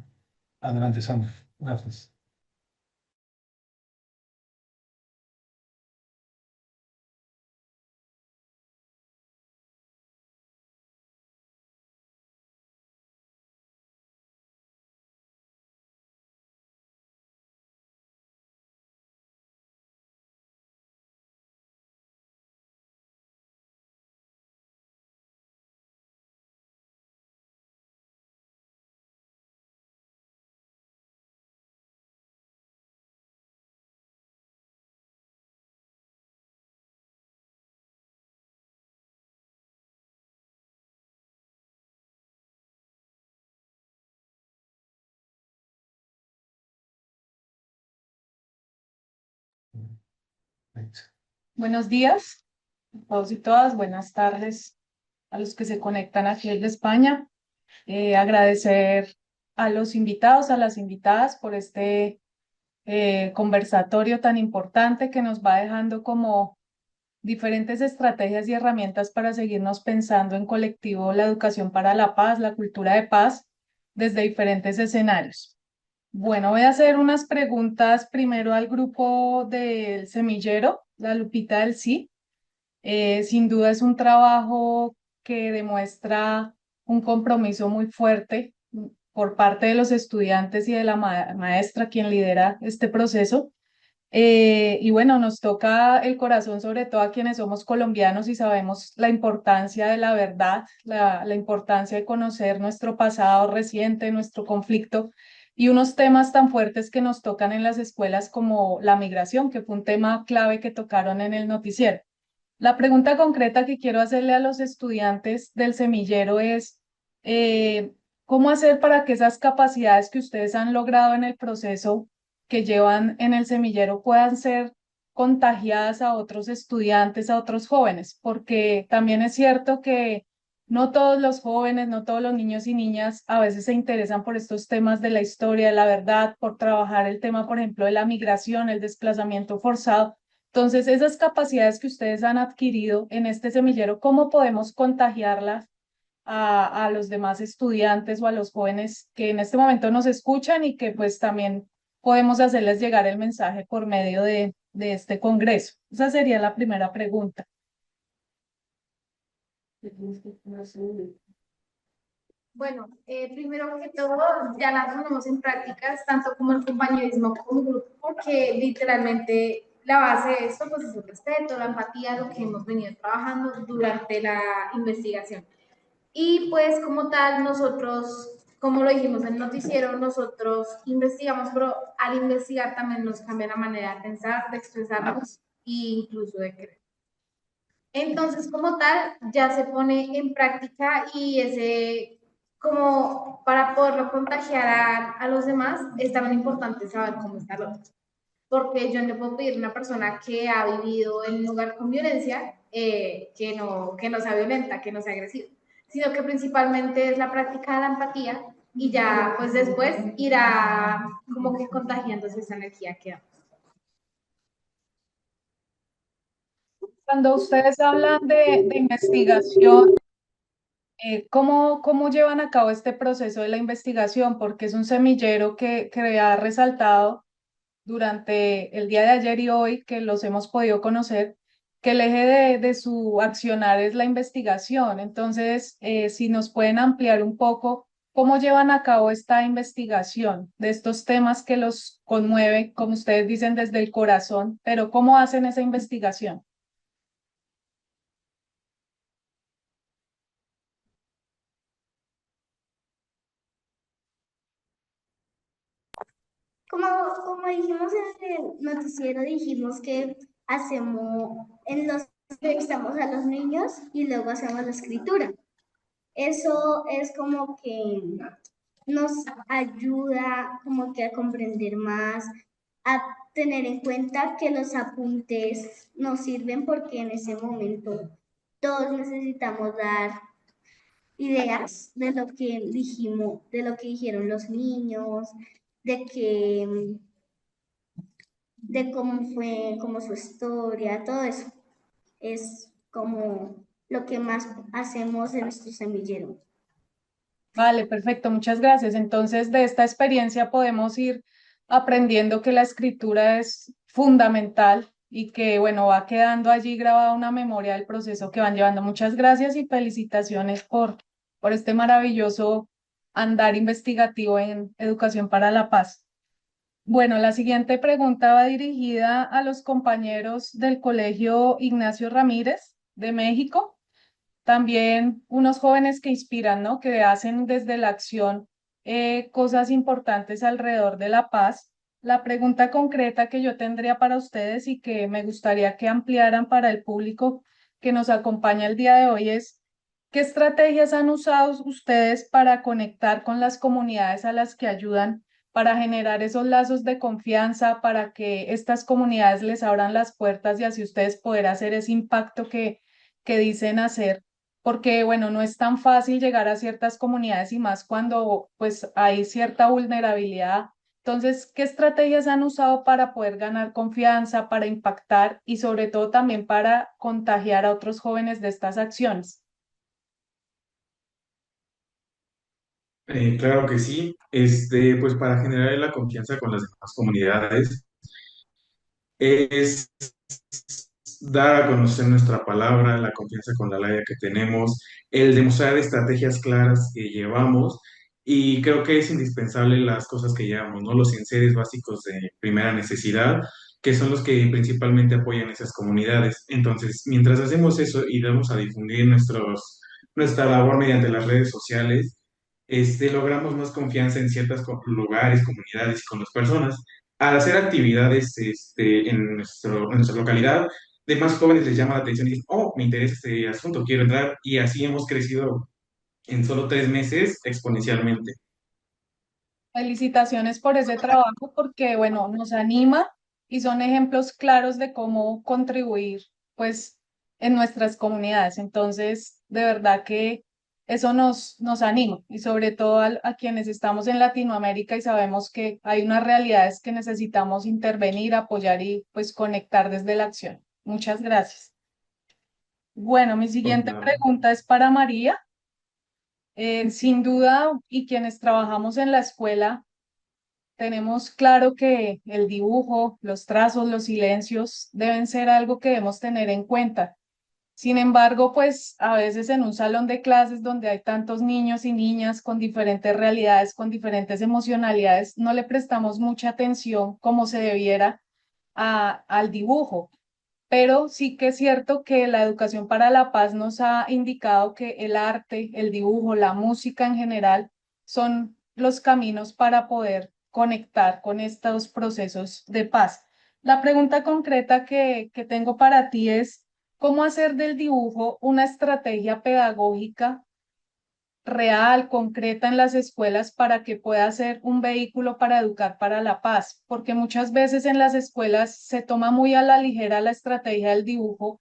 Speaker 8: Adelante, Sandra. Gracias.
Speaker 11: Buenos días a todos y todas, buenas tardes a los que se conectan aquí desde España. Agradecer a los invitados, a las invitadas por este conversatorio tan importante que nos va dejando como diferentes estrategias y herramientas para seguirnos pensando en colectivo la educación para la paz, la cultura de paz, desde diferentes escenarios. Bueno, voy a hacer unas preguntas primero al grupo del semillero, la Lupita del Sí. Sin duda es un trabajo que demuestra un compromiso muy fuerte por parte de los estudiantes y de la maestra quien lidera este proceso. Y bueno, nos toca el corazón sobre todo a quienes somos colombianos y sabemos la importancia de la verdad, la importancia de conocer nuestro pasado reciente, nuestro conflicto y unos temas tan fuertes que nos tocan en las escuelas como la migración, que fue un tema clave que tocaron en el noticiero. La pregunta concreta que quiero hacerle a los estudiantes del semillero es, eh, ¿cómo hacer para que esas capacidades que ustedes han logrado en el proceso que llevan en el semillero puedan ser contagiadas a otros estudiantes, a otros jóvenes? Porque también es cierto que no todos los jóvenes, no todos los niños y niñas a veces se interesan por estos temas de la historia, de la verdad, por trabajar el tema, por ejemplo, de la migración, el desplazamiento forzado. Entonces, esas capacidades que ustedes han adquirido en este semillero, ¿cómo podemos contagiarlas a los demás estudiantes o a los jóvenes que en este momento nos escuchan y que pues también podemos hacerles llegar el mensaje por medio de este congreso? Esa sería la primera pregunta.
Speaker 4: Bueno, primero que todo, ya la ponemos en prácticas, tanto como el compañerismo como el grupo, porque literalmente la base de esto pues, es el respeto, la empatía, lo que hemos venido trabajando durante la investigación. Y pues como tal, nosotros, como lo dijimos en el noticiero, nosotros investigamos, pero al investigar también nos cambia la manera de pensar, de expresarnos e incluso de creer. Entonces, como tal, ya se pone en práctica y ese, como para poderlo contagiar a los demás, es también importante saber cómo está el otro. Porque yo no le puedo pedir a una persona que ha vivido en un lugar con violencia que no sea violenta, que no sea agresiva, sino que principalmente es la práctica de la empatía y ya pues después irá como que contagiándose esa energía que da.
Speaker 11: Cuando ustedes hablan de investigación, ¿cómo llevan a cabo este proceso de la investigación? Porque es un semillero que ha resaltado durante el día de ayer y hoy, que los hemos podido conocer, que el eje de su accionar es la investigación. Entonces, si nos pueden ampliar un poco, ¿cómo llevan a cabo esta investigación de estos temas que los conmueve, como ustedes dicen, desde el corazón, pero cómo hacen esa investigación?
Speaker 5: Como, como dijimos en el noticiero, dijimos que hacemos, en los entrevistamos a los niños y luego hacemos la escritura. Eso es como que nos ayuda como que a comprender más, a tener en cuenta que los apuntes nos sirven porque en ese momento todos necesitamos dar ideas de lo que dijimos, de lo que dijeron los niños, de que de cómo fue, como su historia, todo eso es como lo que más hacemos en nuestro semillero.
Speaker 11: Vale, perfecto, muchas gracias. Entonces, de esta experiencia podemos ir aprendiendo que la escritura es fundamental y que, bueno, va quedando allí grabada una memoria del proceso que van llevando. Muchas gracias y felicitaciones por este maravilloso andar investigativo en Educación para la Paz. Bueno, la siguiente pregunta va dirigida a los compañeros del Colegio Ignacio Ramírez de México. También unos jóvenes que inspiran, ¿no? Que hacen desde la acción cosas importantes alrededor de la paz. La pregunta concreta que yo tendría para ustedes y que me gustaría que ampliaran para el público que nos acompaña el día de hoy es, ¿qué estrategias han usado ustedes para conectar con las comunidades a las que ayudan, para generar esos lazos de confianza, para que estas comunidades les abran las puertas y así ustedes poder hacer ese impacto que dicen hacer? Porque, bueno, no es tan fácil llegar a ciertas comunidades y más cuando pues hay cierta vulnerabilidad. Entonces, ¿qué estrategias han usado para poder ganar confianza, para impactar y sobre todo también para contagiar a otros jóvenes de estas acciones?
Speaker 7: Claro que sí. Pues para generar la confianza con las demás comunidades es dar a conocer nuestra palabra, la confianza con la labia que tenemos, el demostrar estrategias claras que llevamos y creo que es indispensable las cosas que llevamos, ¿no? Los enseres básicos de primera necesidad, que son los que principalmente apoyan esas comunidades. Entonces, mientras hacemos eso y damos a difundir nuestra labor mediante las redes sociales, logramos más confianza en ciertos lugares, comunidades y con las personas. Al hacer actividades en nuestra localidad, demás jóvenes les llama la atención y dicen, oh, me interesa este asunto, quiero entrar. Y así hemos crecido en solo 3 meses exponencialmente.
Speaker 11: Felicitaciones por ese trabajo porque, bueno, nos anima y son ejemplos claros de cómo contribuir, pues, en nuestras comunidades. Entonces, de verdad que eso nos anima y sobre todo a quienes estamos en Latinoamérica y sabemos que hay unas realidades que necesitamos intervenir, apoyar y, pues, conectar desde la acción. Muchas gracias. Bueno, mi
Speaker 7: Por
Speaker 11: siguiente
Speaker 7: nada.
Speaker 11: pregunta es para María. Sin duda, y quienes trabajamos en la escuela, tenemos claro que el dibujo, los trazos, los silencios deben ser algo que debemos tener en cuenta. Sin embargo, pues a veces en un salón de clases donde hay tantos niños y niñas con diferentes realidades, con diferentes emocionalidades, no le prestamos mucha atención como se debiera al dibujo. Pero sí que es cierto que la educación para la paz nos ha indicado que el arte, el dibujo, la música en general son los caminos para poder conectar con estos procesos de paz. La pregunta concreta que tengo para ti es, ¿Cómo hacer del dibujo una estrategia pedagógica real, concreta en las escuelas para que pueda ser un vehículo para educar para la paz? Porque muchas veces en las escuelas se toma muy a la ligera la estrategia del dibujo,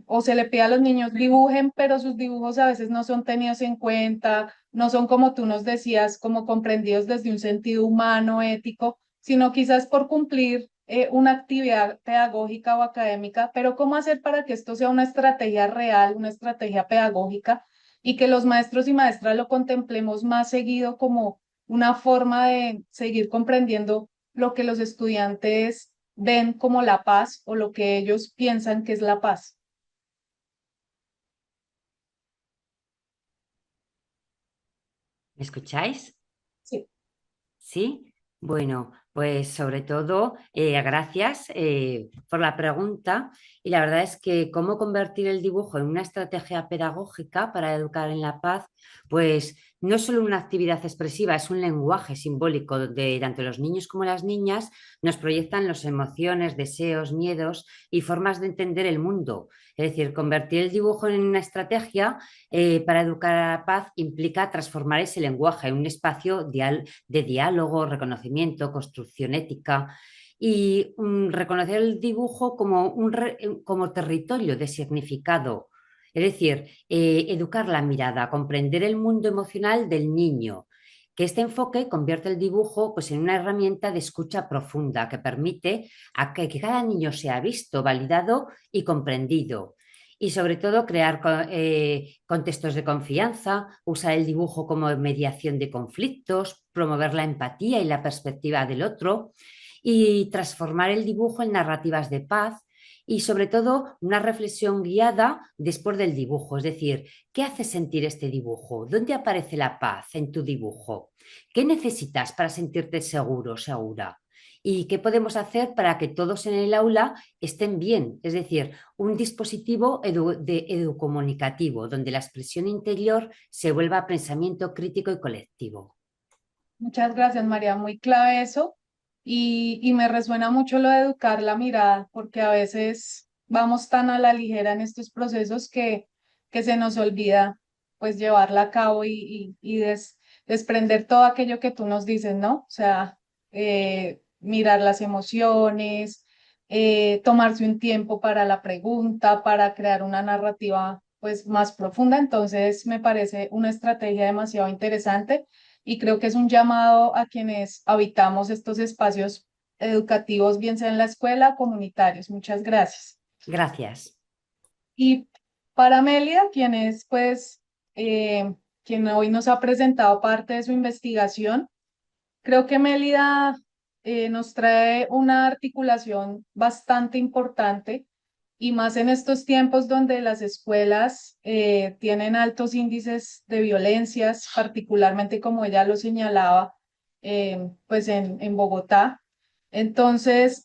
Speaker 11: o se le pide a los niños dibujen, pero sus dibujos a veces no son tenidos en cuenta, no son como tú nos decías, como comprendidos desde un sentido humano, ético, sino quizás por cumplir una actividad pedagógica o académica, pero ¿cómo hacer para que esto sea una estrategia real, una estrategia pedagógica y que los maestros y maestras lo contemplemos más seguido como una forma de seguir comprendiendo lo que los estudiantes ven como la paz o lo que ellos piensan que es la paz?
Speaker 9: ¿Me escucháis?
Speaker 11: Sí.
Speaker 9: Sí, bueno, pues sobre todo, gracias por la pregunta. Y la verdad es que cómo convertir el dibujo en una estrategia pedagógica para educar en la paz, pues no es solo una actividad expresiva, es un lenguaje simbólico donde tanto los niños como las niñas nos proyectan las emociones, deseos, miedos y formas de entender el mundo. Es decir, convertir el dibujo en una estrategia para educar a la paz implica transformar ese lenguaje en un espacio de diálogo, reconocimiento, construcción ética y reconocer el dibujo como, como territorio de significado. Es decir, educar la mirada, comprender el mundo emocional del niño, que este enfoque convierte el dibujo pues, en una herramienta de escucha profunda que permite a que cada niño sea visto, validado y comprendido. Y sobre todo crear contextos de confianza, usar el dibujo como mediación de conflictos, promover la empatía y la perspectiva del otro y transformar el dibujo en narrativas de paz y sobre todo una reflexión guiada después del dibujo, es decir, ¿qué hace sentir este dibujo? ¿Dónde aparece la paz en tu dibujo? ¿Qué necesitas para sentirte seguro, segura? ¿Y qué podemos hacer para que todos en el aula estén bien? Es decir, un dispositivo educomunicativo donde la expresión interior se vuelva pensamiento crítico y colectivo.
Speaker 11: Muchas gracias, María. Muy clave eso. Y me resuena mucho lo de educar la mirada, porque a veces vamos tan a la ligera en estos procesos que se nos olvida pues llevarla a cabo y desprender todo aquello que tú nos dices, ¿no? O sea, mirar las emociones, tomarse un tiempo para la pregunta, para crear una narrativa pues más profunda. Entonces, me parece una estrategia demasiado interesante y creo que es un llamado a quienes habitamos estos espacios educativos, bien sea en la escuela, comunitarios. Muchas gracias.
Speaker 9: Gracias.
Speaker 11: Y para Mélida, quien es pues quien hoy nos ha presentado parte de su investigación, creo que Mélida nos trae una articulación bastante importante y más en estos tiempos donde las escuelas tienen altos índices de violencias, particularmente como ella lo señalaba, pues en Bogotá. Entonces,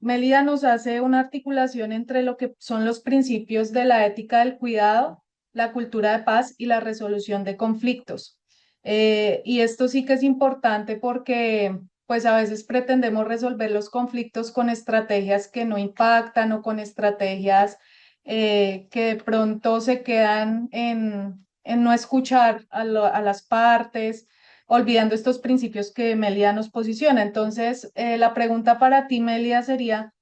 Speaker 11: Mélida nos hace una articulación entre lo que son los principios de la ética del cuidado, la cultura de paz y la resolución de conflictos. Y esto sí que es importante porque pues a veces pretendemos resolver los conflictos con estrategias que no impactan o con estrategias que de pronto se quedan en no escuchar a las partes, olvidando estos principios que Melia nos posiciona. Entonces, la pregunta para ti, Melia, sería,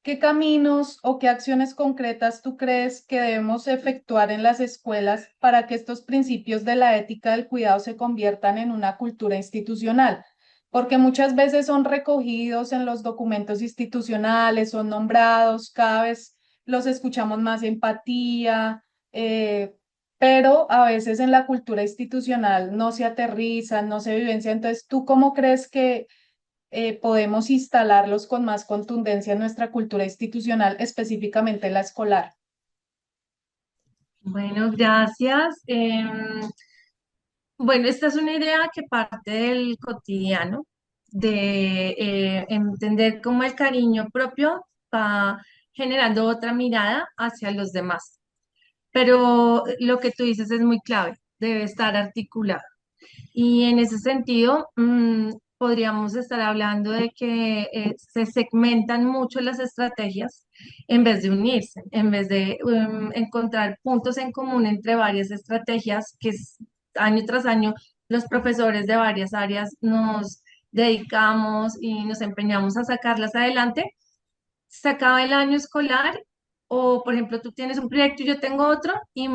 Speaker 11: ¿qué caminos o qué acciones concretas tú crees que debemos efectuar en las escuelas para que estos principios de la ética del cuidado se conviertan en una cultura institucional? Porque muchas veces son recogidos en los documentos institucionales, son nombrados, cada vez los escuchamos más empatía, pero a veces en la cultura institucional no se aterrizan, no se vivencia. Entonces, ¿tú cómo crees que podemos instalarlos con más contundencia en nuestra cultura institucional, específicamente la escolar?
Speaker 10: Bueno, gracias. Bueno, esta es una idea que parte del cotidiano, de entender cómo el cariño propio va generando otra mirada hacia los demás. Pero lo que tú dices es muy clave, debe estar articulado. Y en ese sentido, podríamos estar hablando de que se segmentan mucho las estrategias en vez de unirse, en vez de encontrar puntos en común entre varias estrategias que año tras año los profesores de varias áreas nos dedicamos y nos empeñamos a sacarlas adelante. Se acaba el año escolar o, por ejemplo, tú tienes un proyecto y yo tengo otro y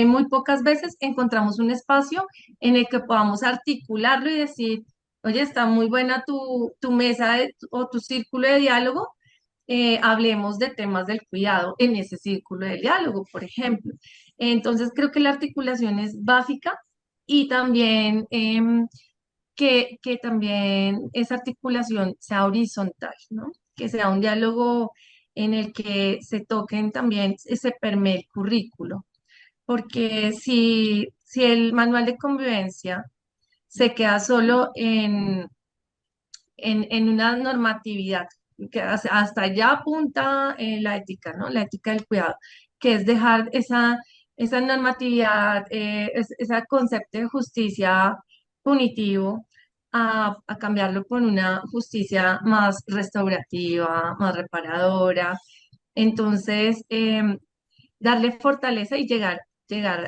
Speaker 10: muy pocas veces encontramos un espacio en el que podamos articularlo y decir, oye, está muy buena tu mesa o tu círculo de diálogo, hablemos de temas del cuidado en ese círculo de diálogo, por ejemplo. Entonces, creo que la articulación es básica y también que también esa articulación sea horizontal, ¿no? Que sea un diálogo en el que se toquen también, se permee el currículo, porque si el manual de convivencia se queda solo en una normatividad, que hasta allá apunta la ética, ¿no? La ética del cuidado, que es dejar esa normatividad, ese concepto de justicia punitivo, a cambiarlo por una justicia más restaurativa, más reparadora. Entonces, darle fortaleza y llegar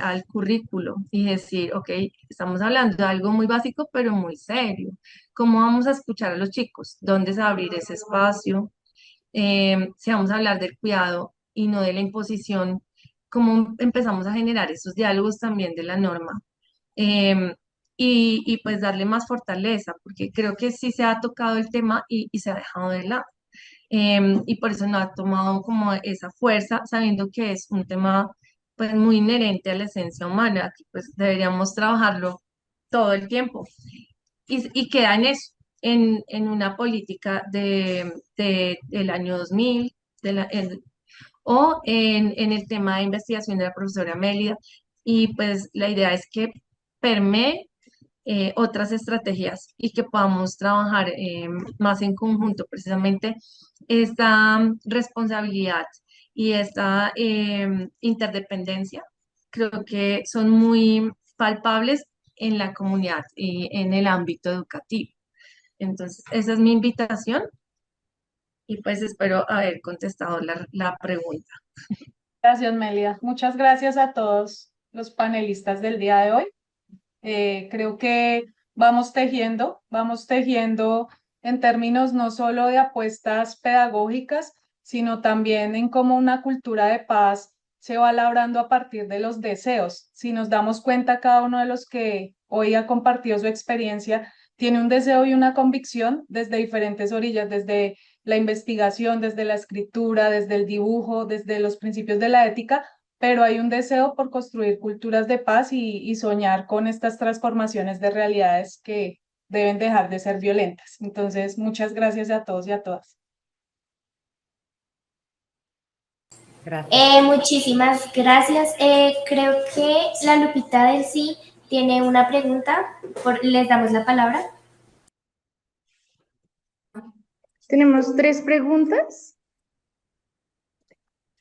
Speaker 10: al currículo y decir, ok, estamos hablando de algo muy básico, pero muy serio. ¿Cómo vamos a escuchar a los chicos? ¿Dónde se va a abrir ese espacio? Si vamos a hablar del cuidado y no de la imposición, ¿cómo empezamos a generar esos diálogos también de la norma? Em, y pues darle más fortaleza, porque creo que sí se ha tocado el tema y se ha dejado de lado. Y por eso no ha tomado como esa fuerza, sabiendo que es un tema pues muy inherente a la esencia humana, que pues deberíamos trabajarlo todo el tiempo. Y queda en eso, en una política del año 2000, o en el tema de investigación de la profesora Mélida. Y pues la idea es que permee otras estrategias y que podamos trabajar más en conjunto, precisamente esta responsabilidad y esta interdependencia, creo que son muy palpables en la comunidad y en el ámbito educativo. Entonces, esa es mi invitación y pues espero haber contestado la pregunta.
Speaker 11: Gracias, Melia. Muchas gracias a todos los panelistas del día de hoy. Creo que vamos tejiendo en términos no solo de apuestas pedagógicas, sino también en cómo una cultura de paz se va labrando a partir de los deseos. Si nos damos cuenta, cada uno de los que hoy ha compartido su experiencia tiene un deseo y una convicción desde diferentes orillas, desde la investigación, desde la escritura, desde el dibujo, desde los principios de la ética, pero hay un deseo por construir culturas de paz y soñar con estas transformaciones de realidades que deben dejar de ser violentas. Entonces, muchas gracias a todos y a todas.
Speaker 9: Gracias.
Speaker 3: Muchísimas gracias. Creo que la Lupita del Sí tiene una pregunta. Les damos la palabra.
Speaker 5: Tenemos 3 preguntas.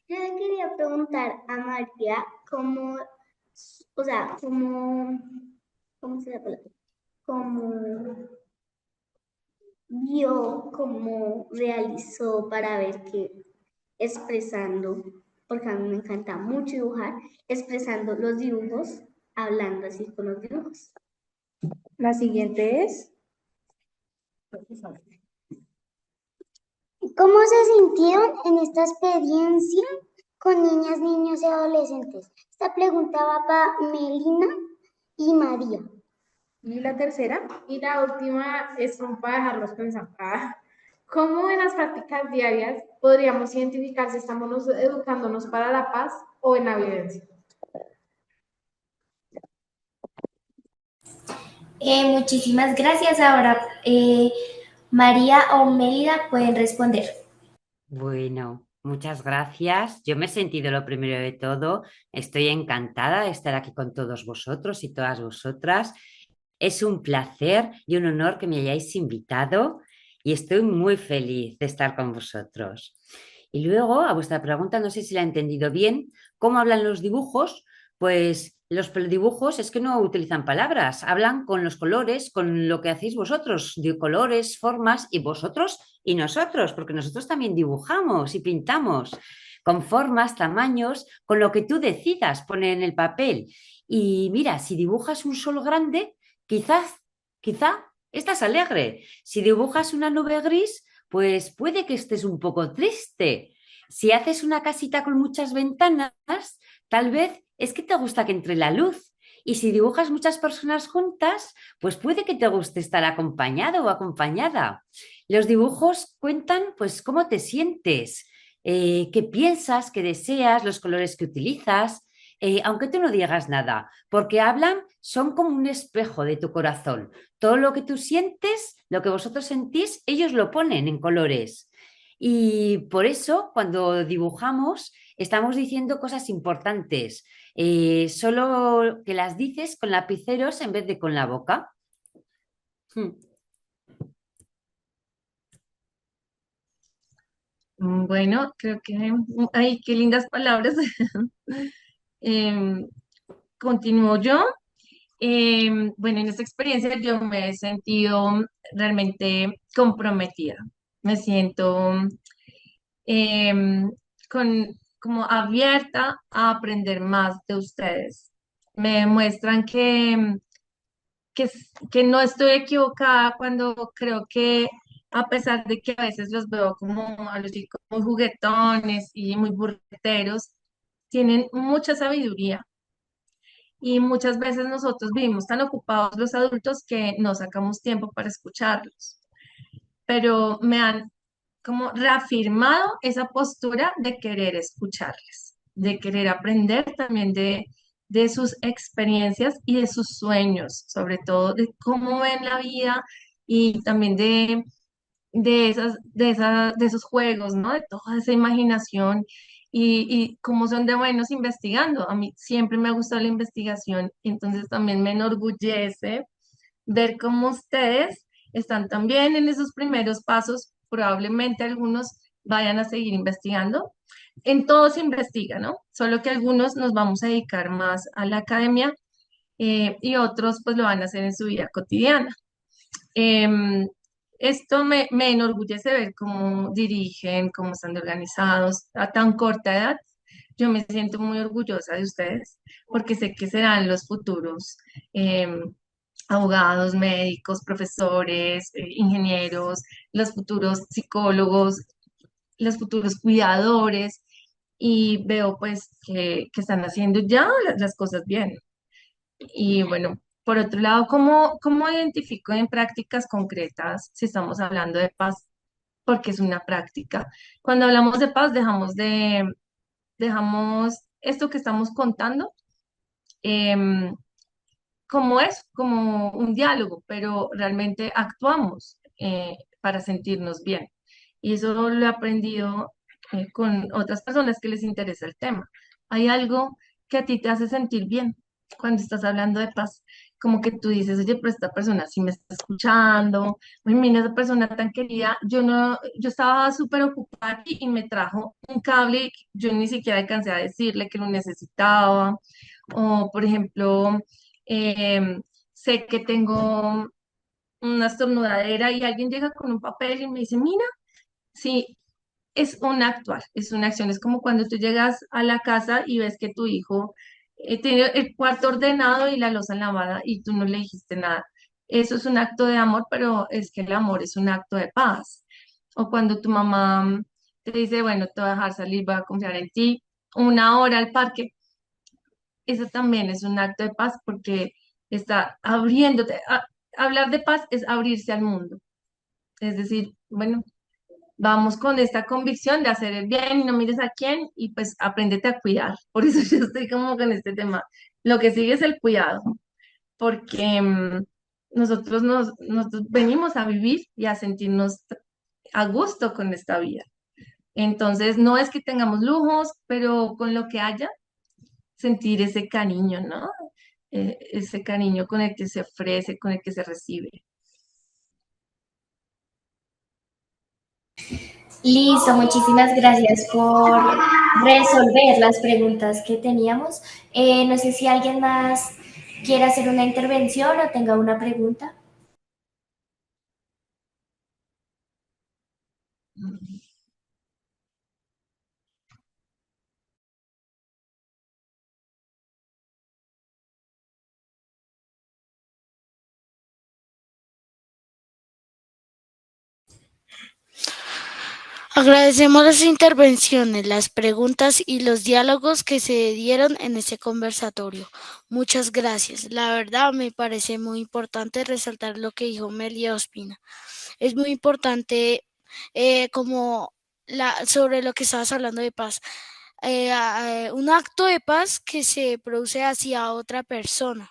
Speaker 5: Yo le quería preguntar a María cómo, o sea, ¿cómo se llama? Cómo vio, cómo realizó para ver que expresando, porque a mí me encanta mucho dibujar, expresando los dibujos, hablando así con los dibujos.
Speaker 4: La siguiente es.
Speaker 5: ¿Cómo se sintieron en esta experiencia con niñas, niños y adolescentes? Esta pregunta va para Melina y María.
Speaker 4: Y la tercera. Y la última es como para dejarlos pensando. ¿Cómo en las prácticas diarias podríamos identificar si estamos educándonos para la paz o en la violencia?
Speaker 3: Muchísimas gracias. Ahora, María o Mélida pueden responder.
Speaker 9: Bueno, muchas gracias. Yo me he sentido lo primero de todo. Estoy encantada de estar aquí con todos vosotros y todas vosotras. Es un placer y un honor que me hayáis invitado y estoy muy feliz de estar con vosotros. Y luego, a vuestra pregunta, no sé si la he entendido bien, ¿cómo hablan los dibujos? Pues los dibujos es que no utilizan palabras, hablan con los colores, con lo que hacéis vosotros, de colores, formas, y vosotros y nosotros, porque nosotros también dibujamos y pintamos con formas, tamaños, con lo que tú decidas poner en el papel. Y mira, si dibujas un sol grande, quizá estás alegre. Si dibujas una nube gris, pues puede que estés un poco triste. Si haces una casita con muchas ventanas, tal vez es que te gusta que entre la luz. Y si dibujas muchas personas juntas, pues puede que te guste estar acompañado o acompañada. Los dibujos cuentan pues cómo te sientes, qué piensas, qué deseas, los colores que utilizas, aunque tú no digas nada, porque hablan, son como un espejo de tu corazón. Todo lo que tú sientes, lo que vosotros sentís, ellos lo ponen en colores. Y por eso, cuando dibujamos, estamos diciendo cosas importantes, solo que las dices con lapiceros en vez de con la boca. Hmm.
Speaker 10: Bueno, creo que, ay, qué lindas palabras. Em, Continúo yo. Bueno, en esta experiencia yo me he sentido realmente comprometida. Me siento em, como abierta a aprender más de ustedes. Me demuestran que no estoy equivocada cuando creo que a pesar de que a veces los veo como a los chicos muy juguetones y muy burreteros, tienen mucha sabiduría y muchas veces nosotros vivimos tan ocupados los adultos que no sacamos tiempo para escucharlos. Pero me han como reafirmado esa postura de querer escucharles, de querer aprender también de sus experiencias y de sus sueños, sobre todo de cómo ven la vida y también de esos juegos, ¿no? De toda esa imaginación y cómo son de buenos investigando. A mí siempre me ha gustado la investigación, y entonces también me enorgullece ver cómo ustedes están también en esos primeros pasos. Probablemente algunos vayan a seguir investigando. En todo se investiga, ¿no? Solo que algunos nos vamos a dedicar más a la academia, y otros pues lo van a hacer en su vida cotidiana. Em, Esto me enorgullece ver cómo dirigen, cómo están organizados a tan corta edad. Yo me siento muy orgullosa de ustedes porque sé que serán los futuros em, abogados, médicos, profesores, ingenieros, los futuros psicólogos, los futuros cuidadores, y veo pues que están haciendo ya las cosas bien. Y bueno, por otro lado, ¿cómo identifico en prácticas concretas si estamos hablando de paz? Porque es una práctica. Cuando hablamos de paz, dejamos esto que estamos contando em, como es, como un diálogo, pero realmente actuamos para sentirnos bien. Y eso lo he aprendido con otras personas que les interesa el tema. Hay algo que a ti te hace sentir bien cuando estás hablando de paz, como que tú dices, oye, pero esta persona sí me está escuchando, oye, mira, esa persona tan querida, yo no, yo estaba súper ocupada y me trajo un cable y yo ni siquiera alcancé a decirle que lo necesitaba. O, por ejemplo, sé que tengo una estornudadera y alguien llega con un papel y me dice, mira, sí, es un actuar, es una acción. Es como cuando tú llegas a la casa y ves que tu hijo tiene el cuarto ordenado y la loza lavada y tú no le dijiste nada. Eso es un acto de amor, pero es que el amor es un acto de paz. O cuando tu mamá te dice, bueno, te voy a dejar salir, voy a confiar en ti, 1 hora al parque, eso también es un acto de paz porque está abriéndote. Hablar de paz es abrirse al mundo. Es decir, bueno, vamos con esta convicción de hacer el bien y no mires a quién y pues apréndete a cuidar. Por eso yo estoy como con este tema. Lo que sigue es el cuidado, porque nosotros venimos a vivir y a sentirnos a gusto con esta vida. Entonces, no es que tengamos lujos, pero con lo que haya, sentir ese cariño, ¿no? Ese cariño con el que se ofrece, con el que se recibe.
Speaker 3: Listo, muchísimas gracias por resolver las preguntas que teníamos. No sé si alguien más quiere hacer una intervención o tenga una pregunta.
Speaker 2: Agradecemos las intervenciones, las preguntas y los diálogos que se dieron en este conversatorio. Muchas gracias. La verdad me parece muy importante resaltar lo que dijo Melia Ospina. Es muy importante como sobre lo que estabas hablando de paz. Un acto de paz que se produce hacia otra persona,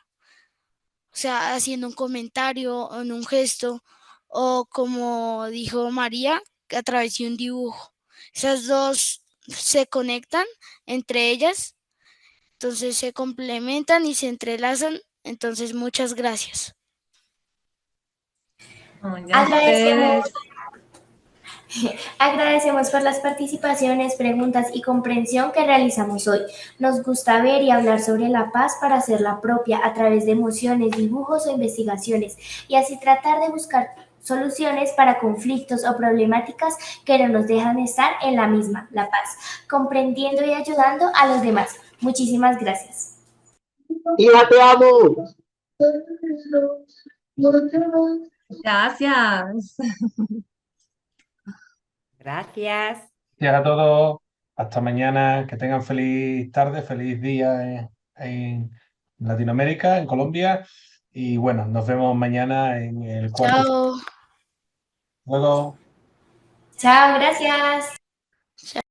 Speaker 2: o sea, haciendo un comentario o en un gesto, o como dijo María, a través de un dibujo. Esas dos se conectan entre ellas, entonces se complementan y se entrelazan. Entonces, muchas gracias.
Speaker 10: Oye, a
Speaker 3: Agradecemos,
Speaker 10: ustedes.
Speaker 3: agradecemos por las participaciones, preguntas y comprensión que realizamos hoy. Nos gusta ver y hablar sobre la paz para hacerla propia a través de emociones, dibujos o investigaciones y así tratar de buscar soluciones para conflictos o problemáticas que no nos dejan estar en la misma, la paz, comprendiendo y ayudando a los demás. Muchísimas gracias.
Speaker 12: Hija, te amo.
Speaker 10: Gracias.
Speaker 9: Gracias.
Speaker 8: Gracias a todos. Hasta mañana. Que tengan feliz tarde, feliz día en Latinoamérica, en Colombia. Y bueno, nos vemos mañana en el cuarto.
Speaker 2: Chao.
Speaker 8: Luego.
Speaker 3: Chao, gracias.